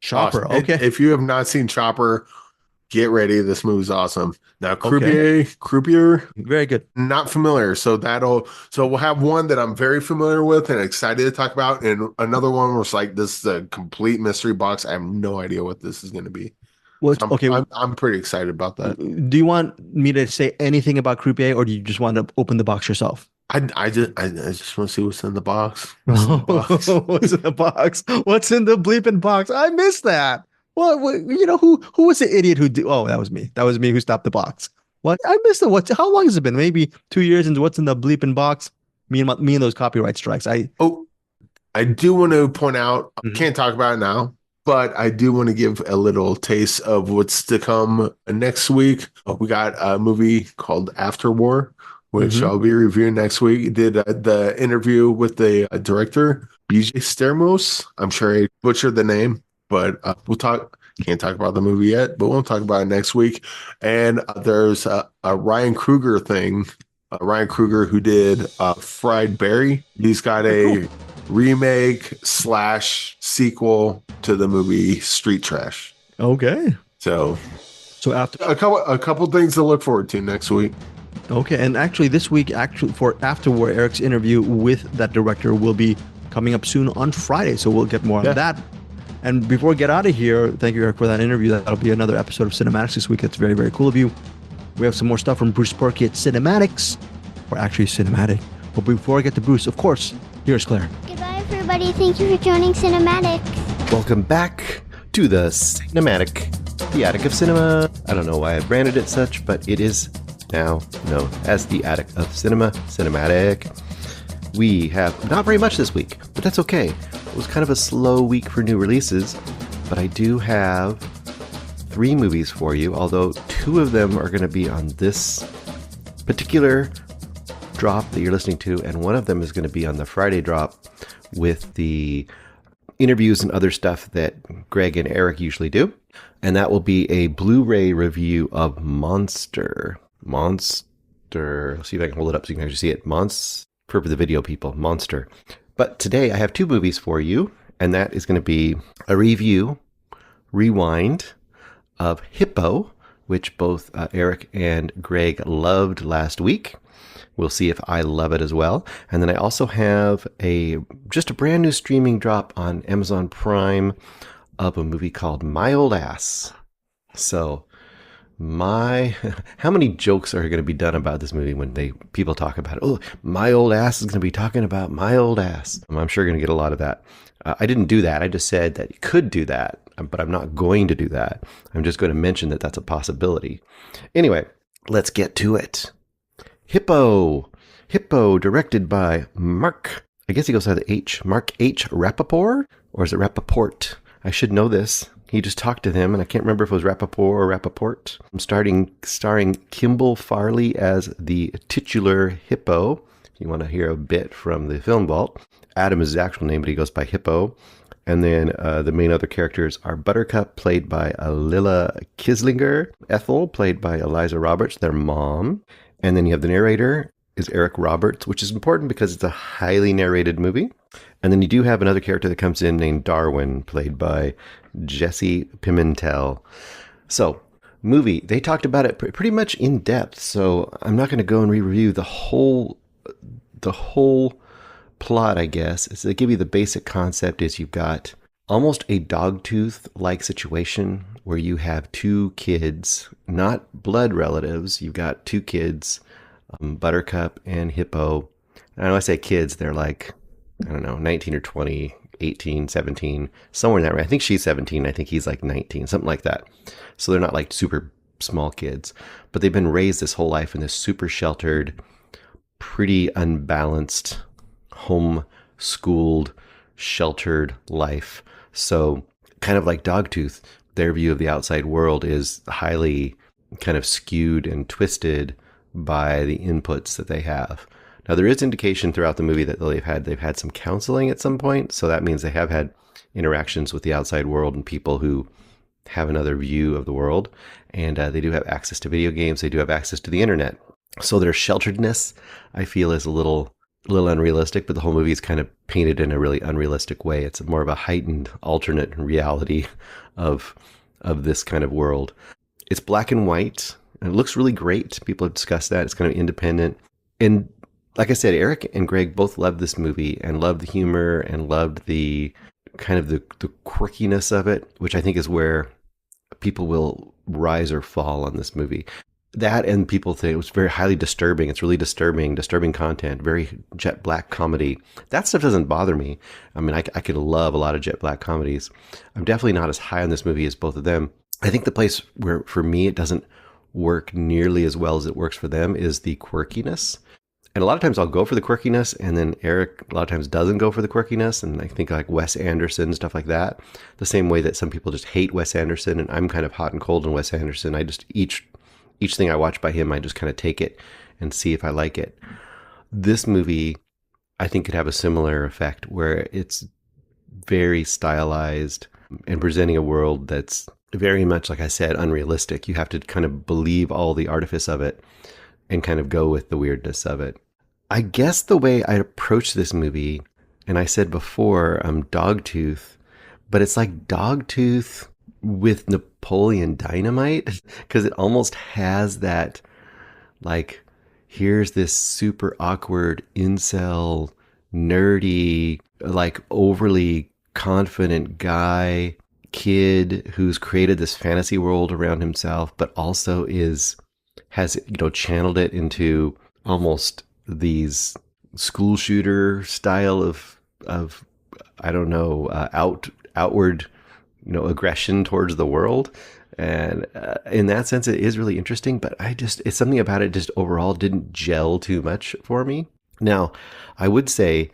Chopper. Okay. If you have not seen Chopper, get ready. This movie's awesome. Now, Croupier. Very good. Not familiar. So we'll have one that I'm very familiar with and excited to talk about. And another one was like, this is a complete mystery box. I have no idea what this is going to be. Well, I'm pretty excited about that. Do you want me to say anything about Croupier, or do you just want to open the box yourself? I just want to see what's in the box. What's in the box? What's in the bleeping box? I missed that. Well, who was the idiot who did? Oh, that was me. That was me who stopped the box. What? I missed it. How long has it been? Maybe 2 years into what's in the bleeping box? Me and those copyright strikes. I do want to point out. I can't talk about it now, but I do want to give a little taste of what's to come next week. We got a movie called After War, which I'll be reviewing next week. Did the interview with the director, BJ Stermos. I'm sure I butchered the name, but we'll talk. Can't talk about the movie yet, but we'll talk about it next week. And there's a Ryan Kruger thing. Ryan Kruger, who did Fried Berry. He's got a remake / sequel to the movie Street Trash. Okay. So after a couple things to look forward to next week. Okay, and actually this week, for After War, Eric's interview with that director will be coming up soon on Friday, so we'll get more on that. And before we get out of here, thank you, Eric, for that interview. That'll be another episode of Cinematics this week. That's very, very cool of you. We have some more stuff from Bruce Purkey at Cinematics, or actually Cinem-Attic. But before I get to Bruce, of course, here's Claire. Goodbye, everybody. Thank you for joining Cinematics. Welcome back to the Cinem-Attic, the attic of cinema. I don't know why I branded it such, but it is now known as the attic of cinema, Cinem-Attic. We have not very much this week, but that's okay. It was kind of a slow week for new releases, but I do have 3 movies for you, although 2 of them are going to be on this particular drop that you're listening to, and one of them is going to be on the Friday drop with the interviews and other stuff that Greg and Eric usually do. And that will be a Blu-ray review of Monster. Let's see if I can hold it up so you can actually see it. For the video people, Monster. But today I have 2 movies for you, and that is going to be a rewind of Hippo, which both Eric and Greg loved last week. We'll see if I love it as well. And then I also have just a brand new streaming drop on Amazon Prime of a movie called My Old Ass. So how many jokes are going to be done about this movie when people talk about it? Oh, my old ass is going to be talking about my old ass. I'm sure going to get a lot of that. I didn't do that. I just said that you could do that, but I'm not going to do that. I'm just going to mention that that's a possibility. Anyway, let's get to it. Hippo, directed by Mark. I guess he goes by the H. Mark H. Rappaport? Or is it Rappaport? I should know this. He just talked to him, and I can't remember if it was Rappaport or Rappaport. I'm starring Kimball Farley as the titular Hippo. If you want to hear a bit from the film vault. Adam is his actual name, but he goes by Hippo. And then the main other characters are Buttercup, played by Lilla Kislinger, Ethel, played by Eliza Roberts, their mom. And then you have the narrator is Eric Roberts, which is important because it's a highly narrated movie. And then you do have another character that comes in named Darwin, played by Jesse Pimentel. So, movie, they talked about it pretty much in depth, so I'm not going to go and re-review the whole plot, I guess. Is to give you the basic concept is you've got almost a Dogtooth-like situation where you have two kids, not blood relatives. You've got two kids, Buttercup and Hippo. And when I say kids, they're like, I don't know, 19 or 20, 18, 17, somewhere in that range. I think she's 17. I think he's like 19, something like that. So they're not like super small kids, but they've been raised this whole life in this super sheltered, pretty unbalanced, home-schooled, sheltered life. So kind of like Dogtooth, their view of the outside world is highly kind of skewed and twisted by the inputs that they have. Now, there is indication throughout the movie that they've had some counseling at some point. So that means they have had interactions with the outside world and people who have another view of the world. And they do have access to video games. They do have access to the internet. So their shelteredness, I feel, is a little unrealistic, but the whole movie is kind of painted in a really unrealistic way. It's more of a heightened alternate reality of this kind of world. It's black and white, and it looks really great. People have discussed that. It's kind of independent. And like I said, Eric and Greg both loved this movie and loved the humor and loved the kind of the quirkiness of it, which I think is where people will rise or fall on this movie. That, and people think it was very highly disturbing. It's really disturbing content, very jet black comedy. That stuff doesn't bother me. I mean, I could love a lot of jet black comedies. I'm definitely not as high on this movie as both of them. I think the place where, for me, it doesn't work nearly as well as it works for them is the quirkiness. And a lot of times I'll go for the quirkiness, and then Eric a lot of times doesn't go for the quirkiness. And I think like Wes Anderson, stuff like that. The same way that some people just hate Wes Anderson, and I'm kind of hot and cold on Wes Anderson. I just, each thing I watch by him, I just kind of take it and see if I like it. This movie, I think, could have a similar effect where it's very stylized and presenting a world that's very much, like I said, unrealistic. You have to kind of believe all the artifice of it and kind of go with the weirdness of it. I guess the way I approach this movie, and I said before, Dogtooth, but it's like Dogtooth with Napoleon Dynamite, because it almost has that, like, here's this super awkward incel, nerdy, like overly confident kid who's created this fantasy world around himself, but also has channeled it into almost these school shooter style of I don't know, outward aggression towards the world. And in that sense, it is really interesting, but it's something about it just overall didn't gel too much for me. Now, I would say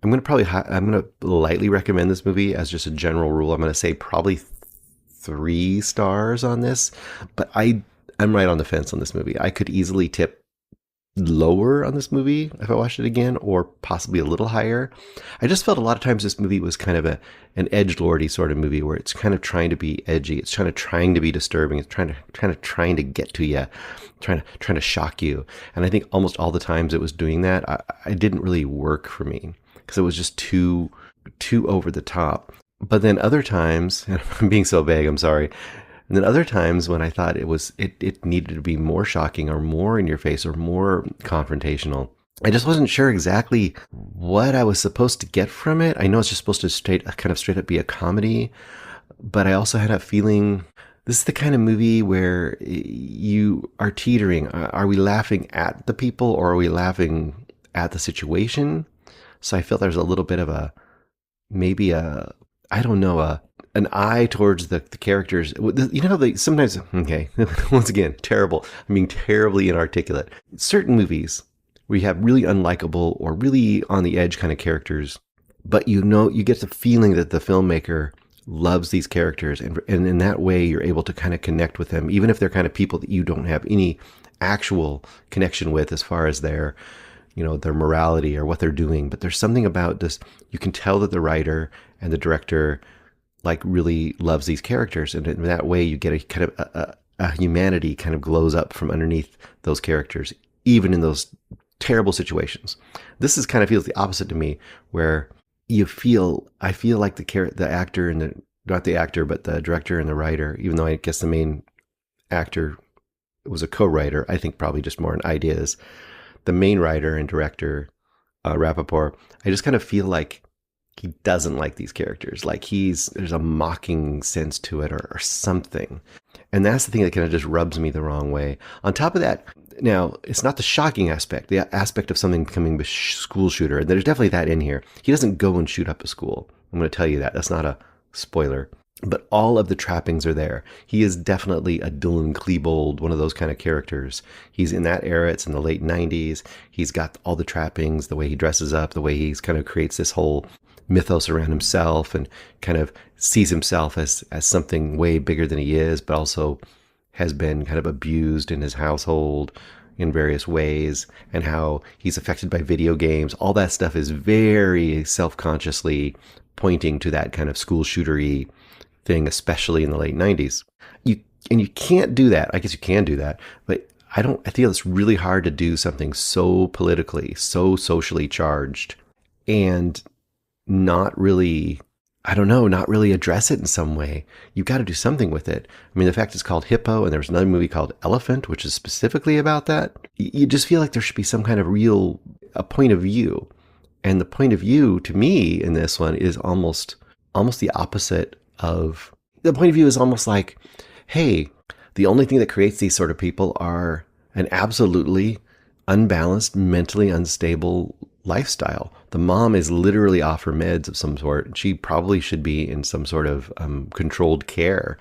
I'm going to lightly recommend this movie as just a general rule. I'm going to say probably 3 stars on this, but I'm right on the fence on this movie. I could easily tip lower on this movie if I watched it again, or possibly a little higher. I just felt a lot of times this movie was kind of an edgelordy sort of movie where it's kind of trying to be edgy. It's trying to be disturbing. It's trying to get to you, trying to shock you. And I think almost all the times it was doing that, I didn't really work for me because it was just too over the top. But then other times, and I'm being so vague, I'm sorry. And then other times when I thought it needed to be more shocking or more in your face or more confrontational, I just wasn't sure exactly what I was supposed to get from it. I know it's just supposed to straight up be a comedy, but I also had a feeling this is the kind of movie where you are teetering. Are we laughing at the people or are we laughing at the situation? So I felt there was a little bit of an eye towards the characters. You know how they sometimes, okay, once again, terrible. I mean, terribly inarticulate. Certain movies where you have really unlikable or really on the edge kind of characters, but you get the feeling that the filmmaker loves these characters. And in that way, you're able to kind of connect with them, even if they're kind of people that you don't have any actual connection with as far as their morality or what they're doing. But there's something about this. You can tell that the writer and the director like really loves these characters, and in that way you get a kind of a humanity kind of glows up from underneath those characters, even in those terrible situations. This is kind of feels the opposite to me, where I feel like the actor and not the actor, but the director and the writer, even though I guess the main actor was a co-writer, I think probably just more in ideas. The main writer and director, Rappaport, I just kind of feel like he doesn't like these characters. Like there's a mocking sense to it or something. And that's the thing that kind of just rubs me the wrong way. On top of that, now, it's not the shocking aspect, the aspect of something becoming a school shooter. There's definitely that in here. He doesn't go and shoot up a school. I'm going to tell you that. That's not a spoiler. But all of the trappings are there. He is definitely a Dylan Klebold, one of those kind of characters. He's in that era. It's in the late 90s. He's got all the trappings, the way he dresses up, the way he's kind of creates this whole mythos around himself and kind of sees himself as something way bigger than he is, but also has been kind of abused in his household in various ways, and how he's affected by video games. All that stuff is very self-consciously pointing to that kind of school shootery thing, especially in the late 90s. You can't do that. I guess you can do that, but I feel it's really hard to do something so politically, so socially charged, and not really address it in some way. You've got to do something with it. I mean, the fact it's called Hippo, and there was another movie called Elephant, which is specifically about that. You just feel like there should be some kind of a point of view. And the point of view, to me, in this one is almost the opposite of... The point of view is almost like, hey, the only thing that creates these sort of people are an absolutely unbalanced, mentally unstable lifestyle. The mom is literally off her meds of some sort. She probably should be in some sort of controlled care.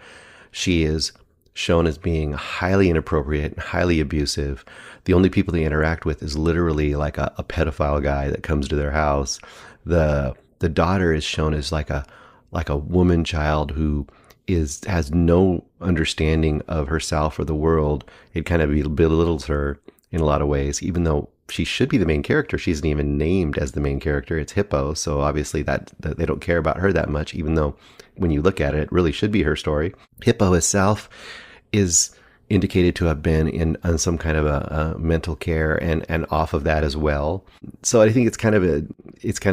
She is shown as being highly inappropriate and highly abusive. The only people they interact with is literally like a pedophile guy that comes to their house. The daughter is shown as like a woman child who has no understanding of herself or the world. It kind of belittles her in a lot of ways, even though she should be the main character. She isn't even named as the main character. It's Hippo. So obviously that they don't care about her that much, even though when you look at it, it really should be her story. Hippo itself is indicated to have been on some kind of a mental care and off of that as well. So I think it's kind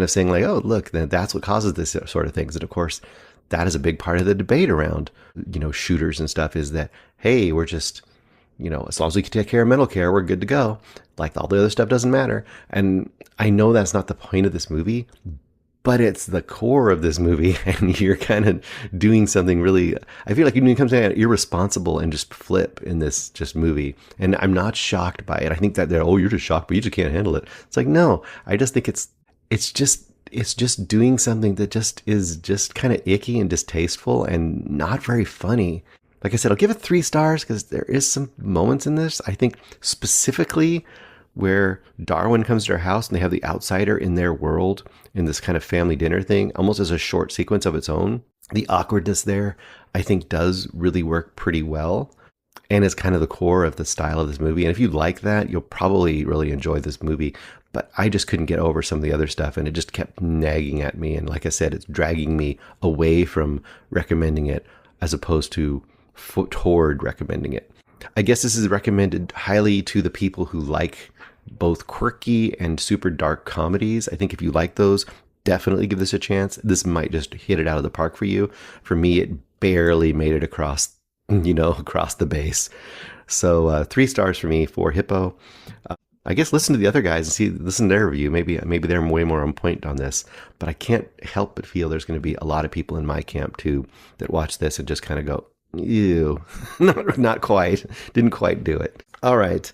of saying like, oh, look, that's what causes this sort of things. And of course, that is a big part of the debate around, shooters and stuff, is that, hey, we're just, as long as we can take care of mental care, we're good to go. Like all the other stuff doesn't matter. And I know that's not the point of this movie, but it's the core of this movie. And you're kind of doing something really, I feel like it comes out irresponsible and just flip in this just movie. And I'm not shocked by it. I think that you're just shocked, but you just can't handle it. It's like, no, I just think it's just doing something that just is just kind of icky and distasteful and not very funny. Like I said, I'll give it 3 stars because there is some moments in this. I think specifically where Darwin comes to her house and they have the outsider in their world in this kind of family dinner thing, almost as a short sequence of its own. The awkwardness there, I think, does really work pretty well and is kind of the core of the style of this movie. And if you like that, you'll probably really enjoy this movie. But I just couldn't get over some of the other stuff, and it just kept nagging at me. And like I said, it's dragging me away from recommending it as opposed to toward recommending it. I guess this is recommended highly to the people who like both quirky and super dark comedies. I think if you like those, definitely give this a chance. This might just hit it out of the park for you. For me, it barely made it across the base. So 3 stars for me for Hippo. I guess listen to the other guys and listen to their review. Maybe they're way more on point on this, but I can't help but feel there's going to be a lot of people in my camp too that watch this and just kind of go, ew, not quite, didn't quite do it. All right.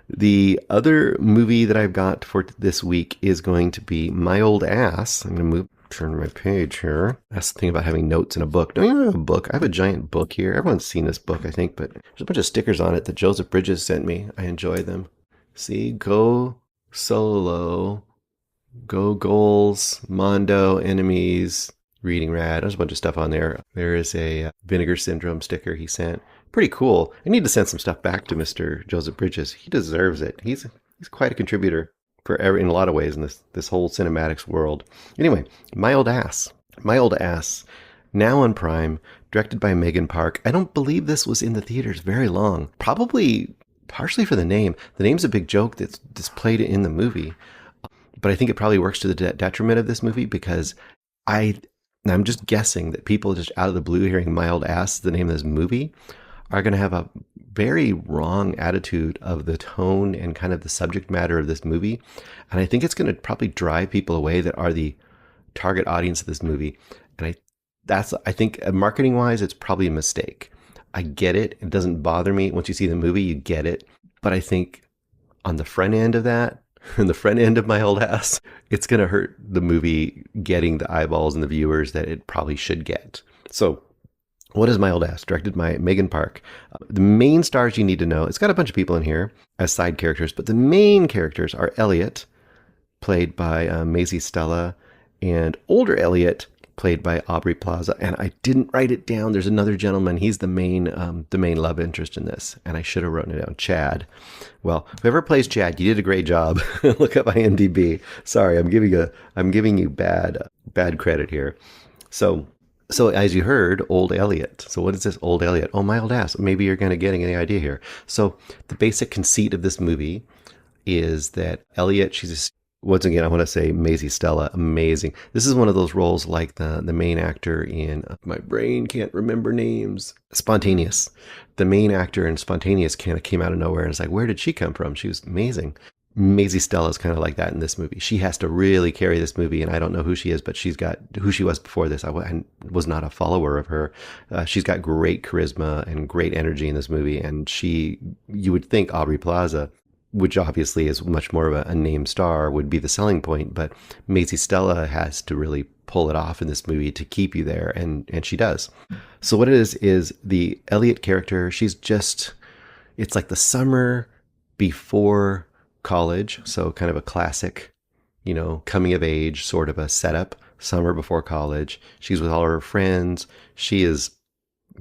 The other movie that I've got for this week is going to be My Old Ass. I'm going to turn my page here. That's the thing about having notes in a book. Don't you have a book? I have a giant book here. Everyone's seen this book, I think, but there's a bunch of stickers on it that Joseph Bridges sent me. I enjoy them. See, go solo, go goals, Mondo, enemies, reading rad. There's a bunch of stuff on there. There is a vinegar syndrome sticker he sent. Pretty cool. I need to send some stuff back to Mr. Joseph Bridges. He deserves it. He's quite a contributor in a lot of ways in this whole Cinematics world. Anyway, My Old Ass. My Old Ass, now on Prime, directed by Megan Park. I don't believe this was in the theaters very long. Probably partially for the name. The name's a big joke that's displayed in the movie. But I think it probably works to the detriment of this movie because I'm just guessing that people just out of the blue hearing My Old Ass, the name of this movie, are going to have a very wrong attitude of the tone and kind of the subject matter of this movie. And I think it's going to probably drive people away that are the target audience of this movie. And I think marketing wise, it's probably a mistake. I get it. It doesn't bother me. Once you see the movie, you get it. But I think on the front end of that, in the front end of My Old Ass, it's going to hurt the movie getting the eyeballs and the viewers that it probably should get. So what is My Old Ass? Directed by Megan Park. The main stars you need to know, it's got a bunch of people in here as side characters, but the main characters are Elliot, played by Maisie Stella, and older Elliot, played by Aubrey Plaza. And I didn't write it down. There's another gentleman. He's the main love interest in this. And I should have written it down. Chad. Well, whoever plays Chad, you did a great job. Look up IMDb. Sorry, I'm giving you bad credit here. So as you heard, old Elliot. So what is this old Elliot? Oh, My Old Ass. Maybe you're going to get any idea here. So the basic conceit of this movie is that Elliot, once again, I want to say Maisie Stella, amazing. This is one of those roles like the main actor in, my brain can't remember names, Spontaneous. The main actor in Spontaneous kind of came out of nowhere and it's like, where did she come from? She was amazing. Maisie Stella is kind of like that in this movie. She has to really carry this movie, and I don't know who she is, but she's got who she was before this. I was not a follower of her. She's got great charisma and great energy in this movie, and you would think Aubrey Plaza, which obviously is much more of a name star, would be the selling point, but Maisie Stella has to really pull it off in this movie to keep you there, and she does. So what it is the Elliot character, it's like the summer before college, so kind of a classic, coming of age sort of a setup, summer before college. She's with all her friends. She is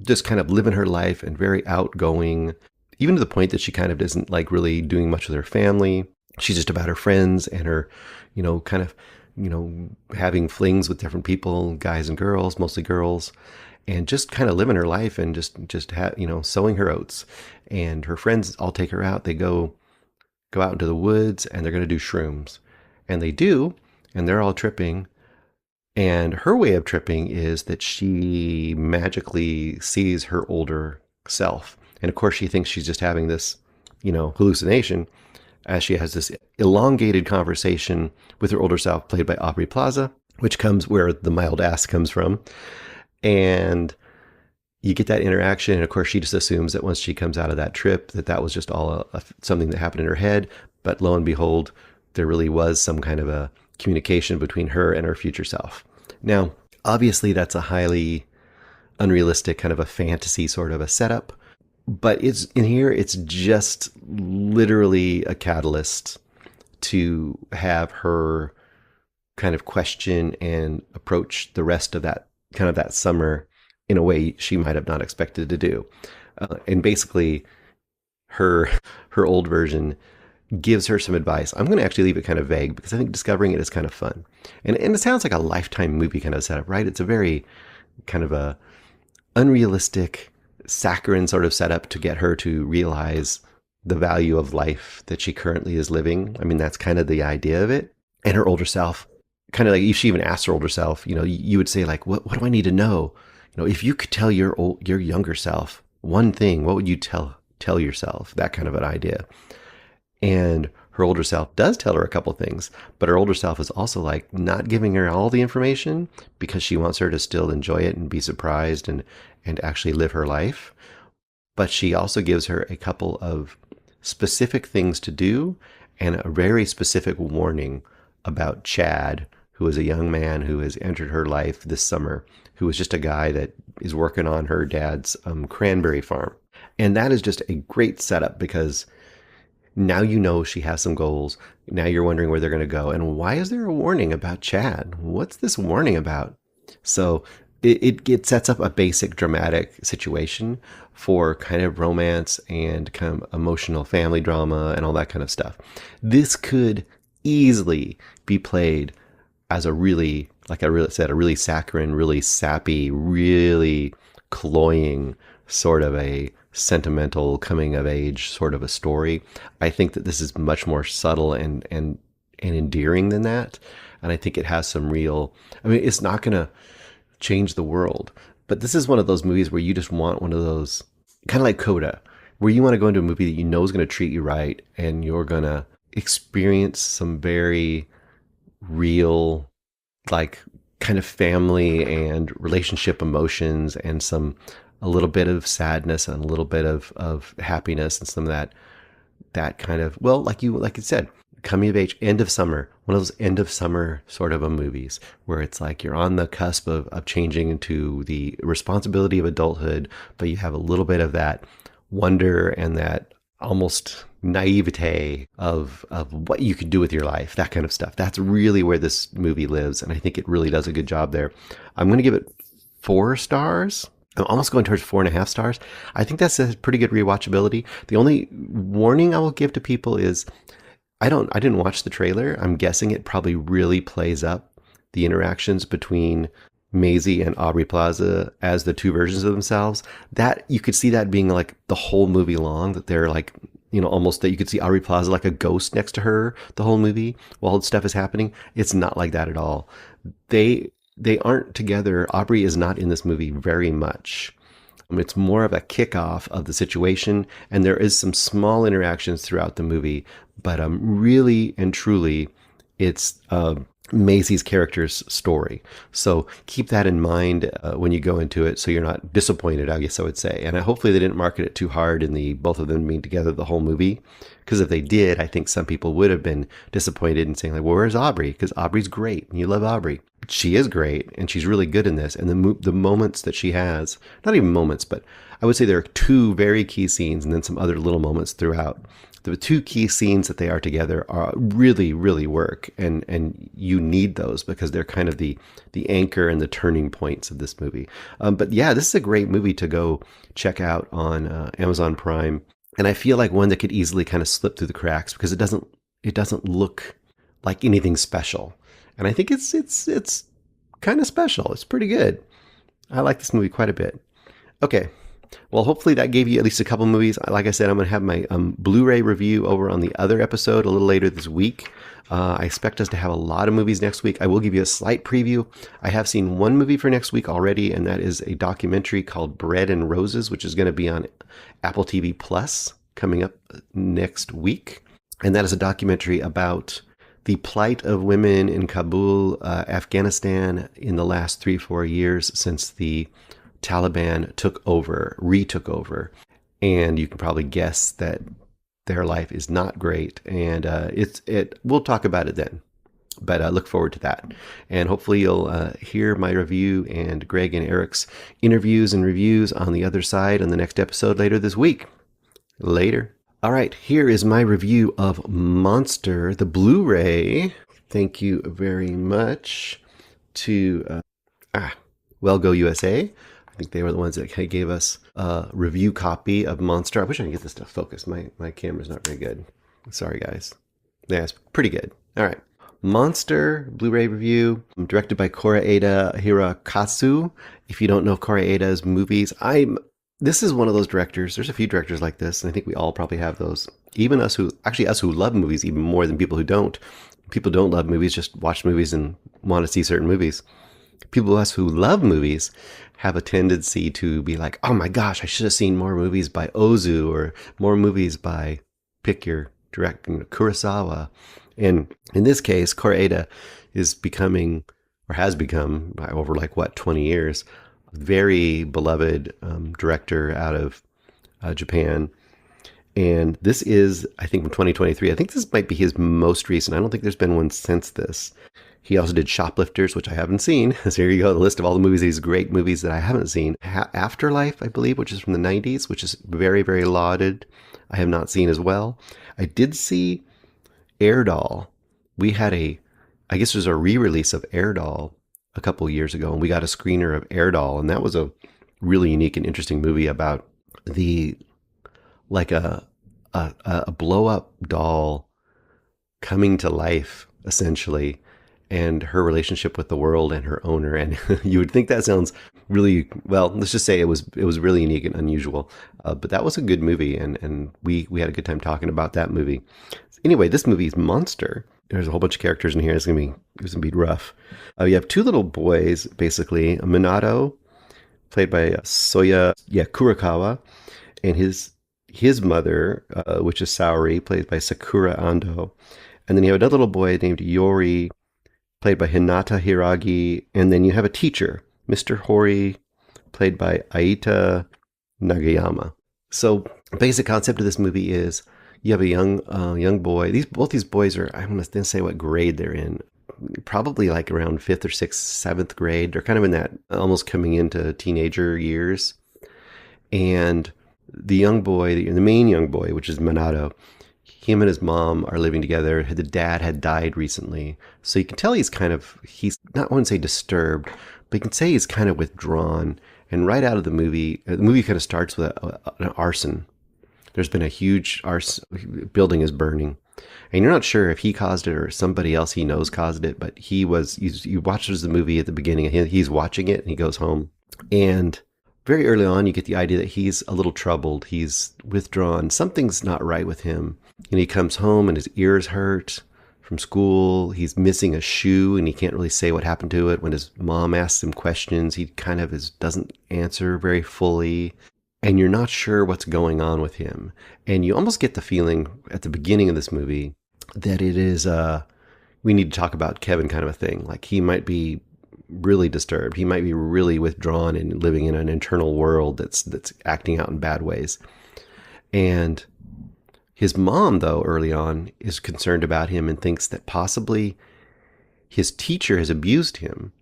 just kind of living her life and very outgoing, even to the point that she kind of isn't like really doing much with her family. She's just about her friends and her, kind of, having flings with different people, guys and girls, mostly girls, and just kind of living her life and just sowing her oats. And her friends all take her out. They go out into the woods and they're going to do shrooms. And they do, and they're all tripping. And her way of tripping is that she magically sees her older self. And of course, she thinks she's just having this, hallucination as she has this elongated conversation with her older self, played by Aubrey Plaza, which comes where the My Old Ass comes from. And you get that interaction. And of course, she just assumes that once she comes out of that trip, that was just all something that happened in her head. But lo and behold, there really was some kind of a communication between her and her future self. Now, obviously, that's a highly unrealistic kind of a fantasy sort of a setup. But it's just literally a catalyst to have her kind of question and approach the rest of that kind of that summer in a way she might have not expected to do. And basically, her old version gives her some advice. I'm going to actually leave it kind of vague because I think discovering it is kind of fun. And it sounds like a Lifetime movie kind of setup, right? It's a very kind of a unrealistic, saccharine sort of setup to get her to realize the value of life that she currently is living. I mean, that's kind of the idea of it. And her older self, kind of like if she even asked her older self, you would say like, what do I need to know? If you could tell your younger self one thing, what would you tell yourself? That kind of an idea. And her older self does tell her a couple things, but her older self is also like not giving her all the information because she wants her to still enjoy it and be surprised and actually live her life. But she also gives her a couple of specific things to do and a very specific warning about Chad, who is a young man who has entered her life this summer, who is just a guy that is working on her dad's cranberry farm. And that is just a great setup because now she has some goals. Now you're wondering where they're going to go. And why is there a warning about Chad? What's this warning about? So it sets up a basic dramatic situation for kind of romance and kind of emotional family drama and all that kind of stuff. This could easily be played as a really like I really said, a really saccharine, really sappy, really cloying sort of a sentimental coming of age sort of a story. I think that this is much more subtle and endearing than that. And I think it has some real, I mean, it's not going to change the world, but this is one of those movies where you just want one of those, kind of like Coda, where you want to go into a movie that you know is going to treat you right, and you're going to experience some very real, like kind of family and relationship emotions, and a little bit of sadness and a little bit of happiness, and some of that kind of, well, like you said, coming of age, end of summer, one of those end of summer sort of a movies where it's like you're on the cusp of changing into the responsibility of adulthood, but you have a little bit of that wonder and that almost naivete of what you could do with your life, that kind of stuff. That's really where this movie lives, and I think it really does a good job there. I'm going to give it 4 stars. I'm almost going towards 4.5 stars. I think that's a pretty good rewatchability. The only warning I will give to people is I didn't watch the trailer. I'm guessing it probably really plays up the interactions between Maisie and Aubrey Plaza as the two versions of themselves. That you could see that being like the whole movie long, that they're like, you know, almost that you could see Aubrey Plaza like a ghost next to her the whole movie while all stuff is happening. It's not like that at all. They aren't together. Aubrey is not in this movie very much. It's more of a kickoff of the situation, and there is some small interactions throughout the movie, but really and truly, it's Maisie's character's story. So keep that in mind when you go into it, so you're not disappointed, I guess I would say. And hopefully they didn't market it too hard in the both of them being together the whole movie, because if they did, I think some people would have been disappointed and saying like, well, where's Aubrey? Because Aubrey's great and you love Aubrey. She is great and she's really good in this. And the moments that she has, not even moments, but I would say there are 2 very key scenes and then some other little moments throughout. The 2 key scenes that they are together are really, really work, and you need those because they're kind of the anchor and the turning points of this movie. But yeah, this is a great movie to go check out on Amazon Prime, and I feel like one that could easily kind of slip through the cracks because it doesn't look like anything special, and I think it's kind of special. It's pretty good. I like this movie quite a bit. Okay. Well, hopefully that gave you at least a couple movies. Like I said, I'm going to have my Blu-ray review over on the other episode a little later this week. I expect us to have a lot of movies next week. I will give you a slight preview. I have seen one movie for next week already, and that is a documentary called Bread and Roses, which is going to be on Apple TV Plus coming up next week. And that is a documentary about the plight of women in Kabul, Afghanistan in the last 3-4 years since the Taliban retook over, and you can probably guess that their life is not great, and we'll talk about it then, but I look forward to that, and hopefully you'll hear my review and Greg and Eric's interviews and reviews on the other side on the next episode later this week. Later. All right, here is my review of Monster, the Blu-ray. Thank you very much to Well Go USA. I think they were the ones that gave us a review copy of Monster. I wish I could get this to focus. My camera's not very good. Sorry, guys. Yeah, it's pretty good. All right. Monster Blu-ray review, directed by Koreeda Hirokazu. If you don't know Koreeda's movies, this is one of those directors. There's a few directors like this, and I think we all probably have those. Even us who love movies even more than people who don't. People don't love movies, just watch movies and want to see certain movies. People who love movies have a tendency to be like, oh my gosh, I should have seen more movies by Ozu or more movies by pick your director, Kurosawa. And in this case, Koreeda is becoming, or has become over 20 years, a very beloved director out of Japan. And this is, I think, from 2023. I think this might be his most recent. I don't think there's been one since this. He also did Shoplifters, which I haven't seen. So here you go, the list of all the movies, these great movies that I haven't seen. Afterlife, I believe, which is from the 90s, which is very, very lauded. I have not seen as well. I did see Air Doll. We had I guess there's a re-release of Air Doll a couple of years ago, and we got a screener of Air Doll, and that was a really unique and interesting movie about a blow-up doll coming to life, essentially, and her relationship with the world and her owner. And you would think that sounds really, well, let's just say it was really unique and unusual. But that was a good movie, and we had a good time talking about that movie. Anyway, this movie is Monster. There's a whole bunch of characters in here. It's gonna be rough. You have two little boys, basically. Minato, played by Soya Kurakawa, and his mother, which is Saori, played by Sakura Ando. And then you have another little boy named Yori, played by Hinata Hiragi. And then you have a teacher, Mr. Hori, played by Aita Nagayama. So basic concept of this movie is you have a young boy. Both these boys are, I'm going to say what grade they're in. Probably like around 5th or 6th, 7th grade. They're kind of in that almost coming into teenager years. And the young boy, the main young boy, which is Minato, him and his mom are living together. The dad had died recently. So you can tell he's not, I wouldn't say disturbed, but you can say he's kind of withdrawn. And right out of the movie kind of starts with an arson. There's been a huge building is burning. And you're not sure if he caused it or somebody else he knows caused it, but you watch the movie at the beginning, and he's watching it and he goes home. And very early on, you get the idea that he's a little troubled. He's withdrawn. Something's not right with him. And he comes home and his ears hurt from school. He's missing a shoe and he can't really say what happened to it. When his mom asks him questions, he kind of doesn't answer very fully. And you're not sure what's going on with him. And you almost get the feeling at the beginning of this movie that it is we need to talk about Kevin kind of a thing. Like he might be really disturbed. He might be really withdrawn and living in an internal world that's acting out in bad ways. And his mom, though, early on is concerned about him and thinks that possibly his teacher has abused him,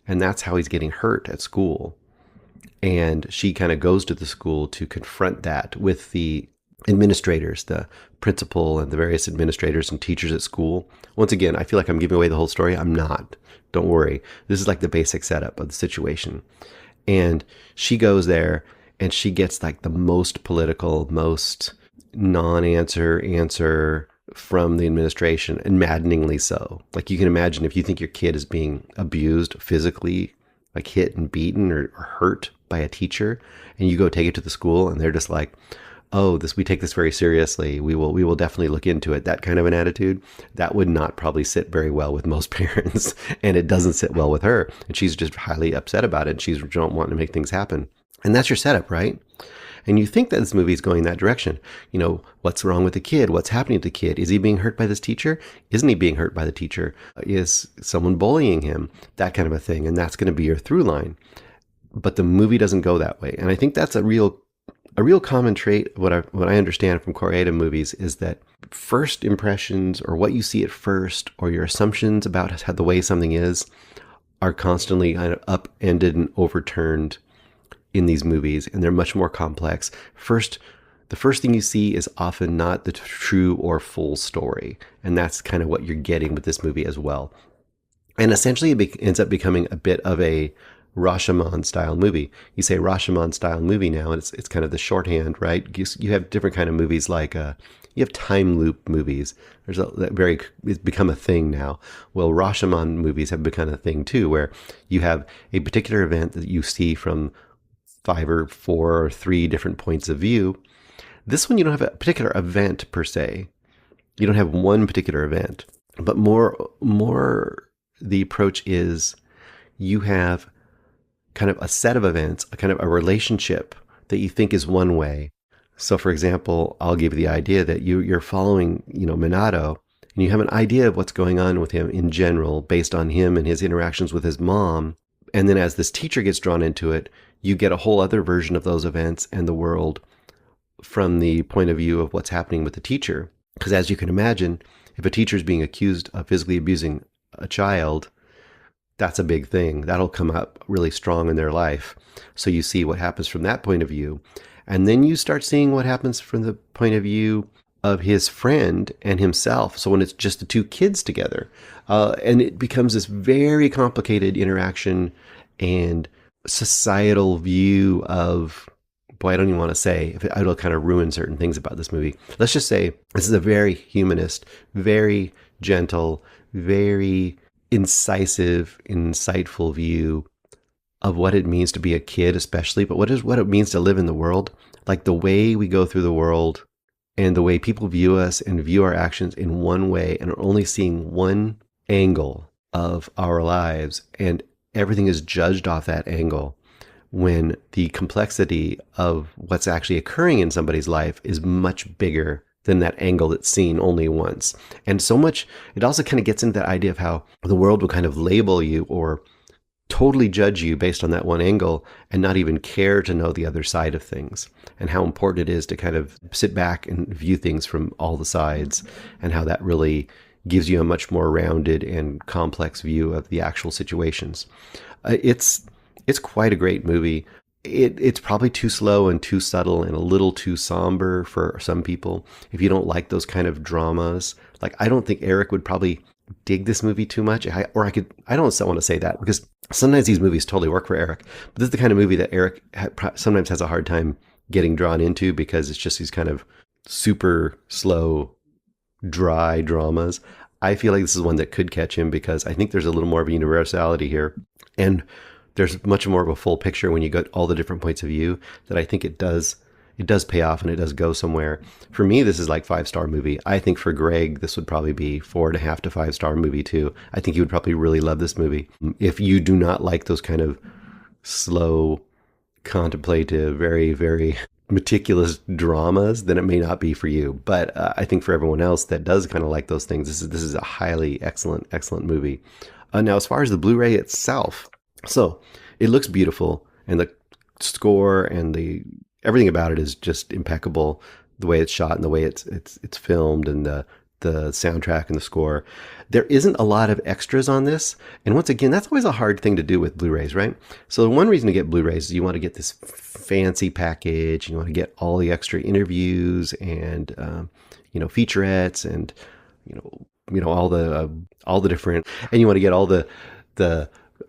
and that's how he's getting hurt at school. And she kind of goes to the school to confront that with the administrators, the principal and the various administrators and teachers at school. Once again, I feel like I'm giving away the whole story. I'm not. Don't worry. This is like the basic setup of the situation. And she goes there and she gets like the most political, most non-answer from the administration, and maddeningly so. Like you can imagine if you think your kid is being abused physically, like hit and beaten or hurt by a teacher, and you go take it to the school and they're just like, oh, we take this very seriously. We will definitely look into it. That kind of an attitude, that would not probably sit very well with most parents, and it doesn't sit well with her. And she's just highly upset about it. And she's wanting to make things happen. And that's your setup, right? And you think that this movie is going that direction. You know, what's wrong with the kid? What's happening to the kid? Is he being hurt by this teacher? Isn't he being hurt by the teacher? Is someone bullying him? That kind of a thing. And that's going to be your through line. But the movie doesn't go that way. And I think that's a real common trait. What I understand from Korean movies is that first impressions, or what you see at first, or your assumptions about how the way something is, are constantly kind of upended and overturned in these movies, and they're much more complex. The first thing you see is often not the true or full story, and that's kind of what you're getting with this movie as well. And essentially it ends up becoming a bit of a Rashomon style movie. You say Rashomon style movie now, and it's kind of the shorthand, right? You have different kind of movies like you have time loop movies. It's become a thing now. Well, Rashomon movies have become a thing too, where you have a particular event that you see from 5 or 4 or 3 different points of view. This one, you don't have a particular event per se. You don't have one particular event, but more the approach is you have kind of a set of events, a kind of a relationship that you think is one way. So for example, I'll give you the idea that you're following, Minato, and you have an idea of what's going on with him in general based on him and his interactions with his mom. And then as this teacher gets drawn into it, you get a whole other version of those events and the world from the point of view of what's happening with the teacher. Because as you can imagine, if a teacher is being accused of physically abusing a child, that's a big thing. That'll come up really strong in their life. So you see what happens from that point of view. And then you start seeing what happens from the point of view of his friend and himself. So when it's just the two kids together, and it becomes this very complicated interaction and societal view of, boy, I don't even want to say, if it'll kind of ruin certain things about this movie. Let's just say this is a very humanist, very gentle, very incisive, insightful view of what it means to be a kid, especially, but what it means to live in the world. Like the way we go through the world and the way people view us and view our actions in one way and are only seeing one angle of our lives, and everything is judged off that angle, when the complexity of what's actually occurring in somebody's life is much bigger than that angle that's seen only once. And so much, it also kind of gets into that idea of how the world will kind of label you or totally judge you based on that one angle and not even care to know the other side of things, and how important it is to kind of sit back and view things from all the sides, and how that really gives you a much more rounded and complex view of the actual situations. It's quite a great movie. It's probably too slow and too subtle and a little too somber for some people. If you don't like those kind of dramas, like I don't think Eric would probably dig this movie too much. I don't want to say that, because sometimes these movies totally work for Eric, but this is the kind of movie that Eric sometimes has a hard time getting drawn into, because it's just these kind of super slow, dry dramas. I feel like this is one that could catch him, because I think there's a little more of a universality here, and there's much more of a full picture when you get all the different points of view, that I think it does pay off and it does go somewhere. For me, this is like 5-star movie. I think for Greg, this would probably be 4.5 to 5-star movie too. I think you would probably really love this movie. If you do not like those kind of slow, contemplative, very, very meticulous dramas, then it may not be for you. But I think for everyone else that does kind of like those things, this is a highly excellent movie. Now, as far as the Blu-ray itself, so it looks beautiful, and the score and everything about it is just impeccable. The way it's shot and the way it's filmed, and the soundtrack and the score. There isn't a lot of extras on this, and once again, that's always a hard thing to do with Blu-rays, right? So the one reason to get Blu-rays is you want to get this fancy package, and you want to get all the extra interviews and featurettes, and all the different, and you want to get all the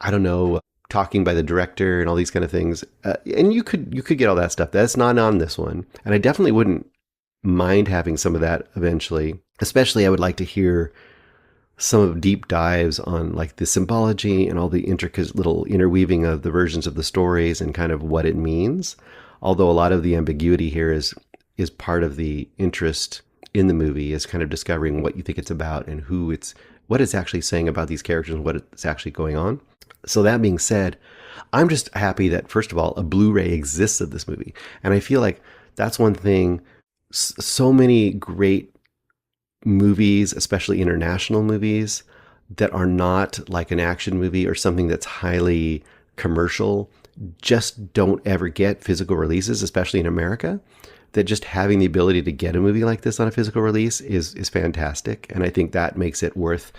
I don't know, talking by the director and all these kind of things. And you could get all that stuff. That's not on this one. And I definitely wouldn't mind having some of that eventually. Especially, I would like to hear some of deep dives on like the symbology and all the intricate little interweaving of the versions of the stories and kind of what it means. Although a lot of the ambiguity here is part of the interest in the movie, is kind of discovering what you think it's about and what it's actually saying about these characters and what it's actually going on. So that being said, I'm just happy that, first of all, a Blu-ray exists of this movie. And I feel like that's one thing. So many great movies, especially international movies, that are not like an action movie or something that's highly commercial, just don't ever get physical releases, especially in America. That just having the ability to get a movie like this on a physical release is fantastic. And I think that makes it worth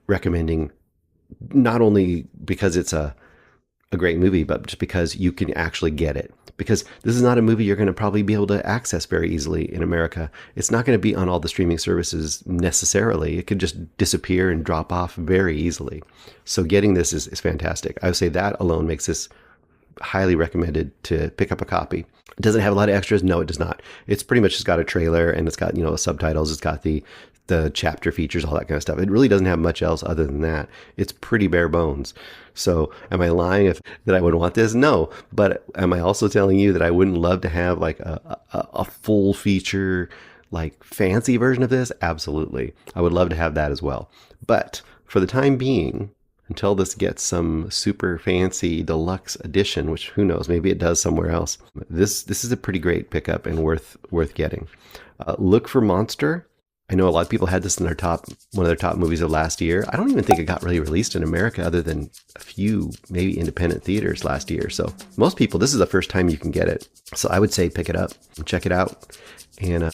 recommending, not only because it's a great movie, but just because you can actually get it. Because this is not a movie you're going to probably be able to access very easily in America. It's not going to be on all the streaming services necessarily. It could just disappear and drop off very easily. So getting this is fantastic. I would say that alone makes this highly recommended to pick up a copy. Does it have a lot of extras? No, it does not. It's pretty much just got a trailer, and it's got, subtitles. It's got the chapter features, all that kind of stuff. It really doesn't have much else other than that. It's pretty bare bones. So am I lying that I would want this? No. But am I also telling you that I wouldn't love to have like a full feature, like fancy version of this? Absolutely. I would love to have that as well. But for the time being, until this gets some super fancy deluxe edition, which who knows, maybe it does somewhere else. This is a pretty great pickup and worth getting. Look for Monster. I know a lot of people had this in one of their top movies of last year. I don't even think it got really released in America other than a few maybe independent theaters last year. So most people, this is the first time you can get it. So I would say pick it up and check it out, and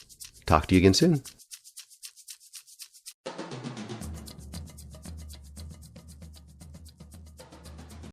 talk to you again soon.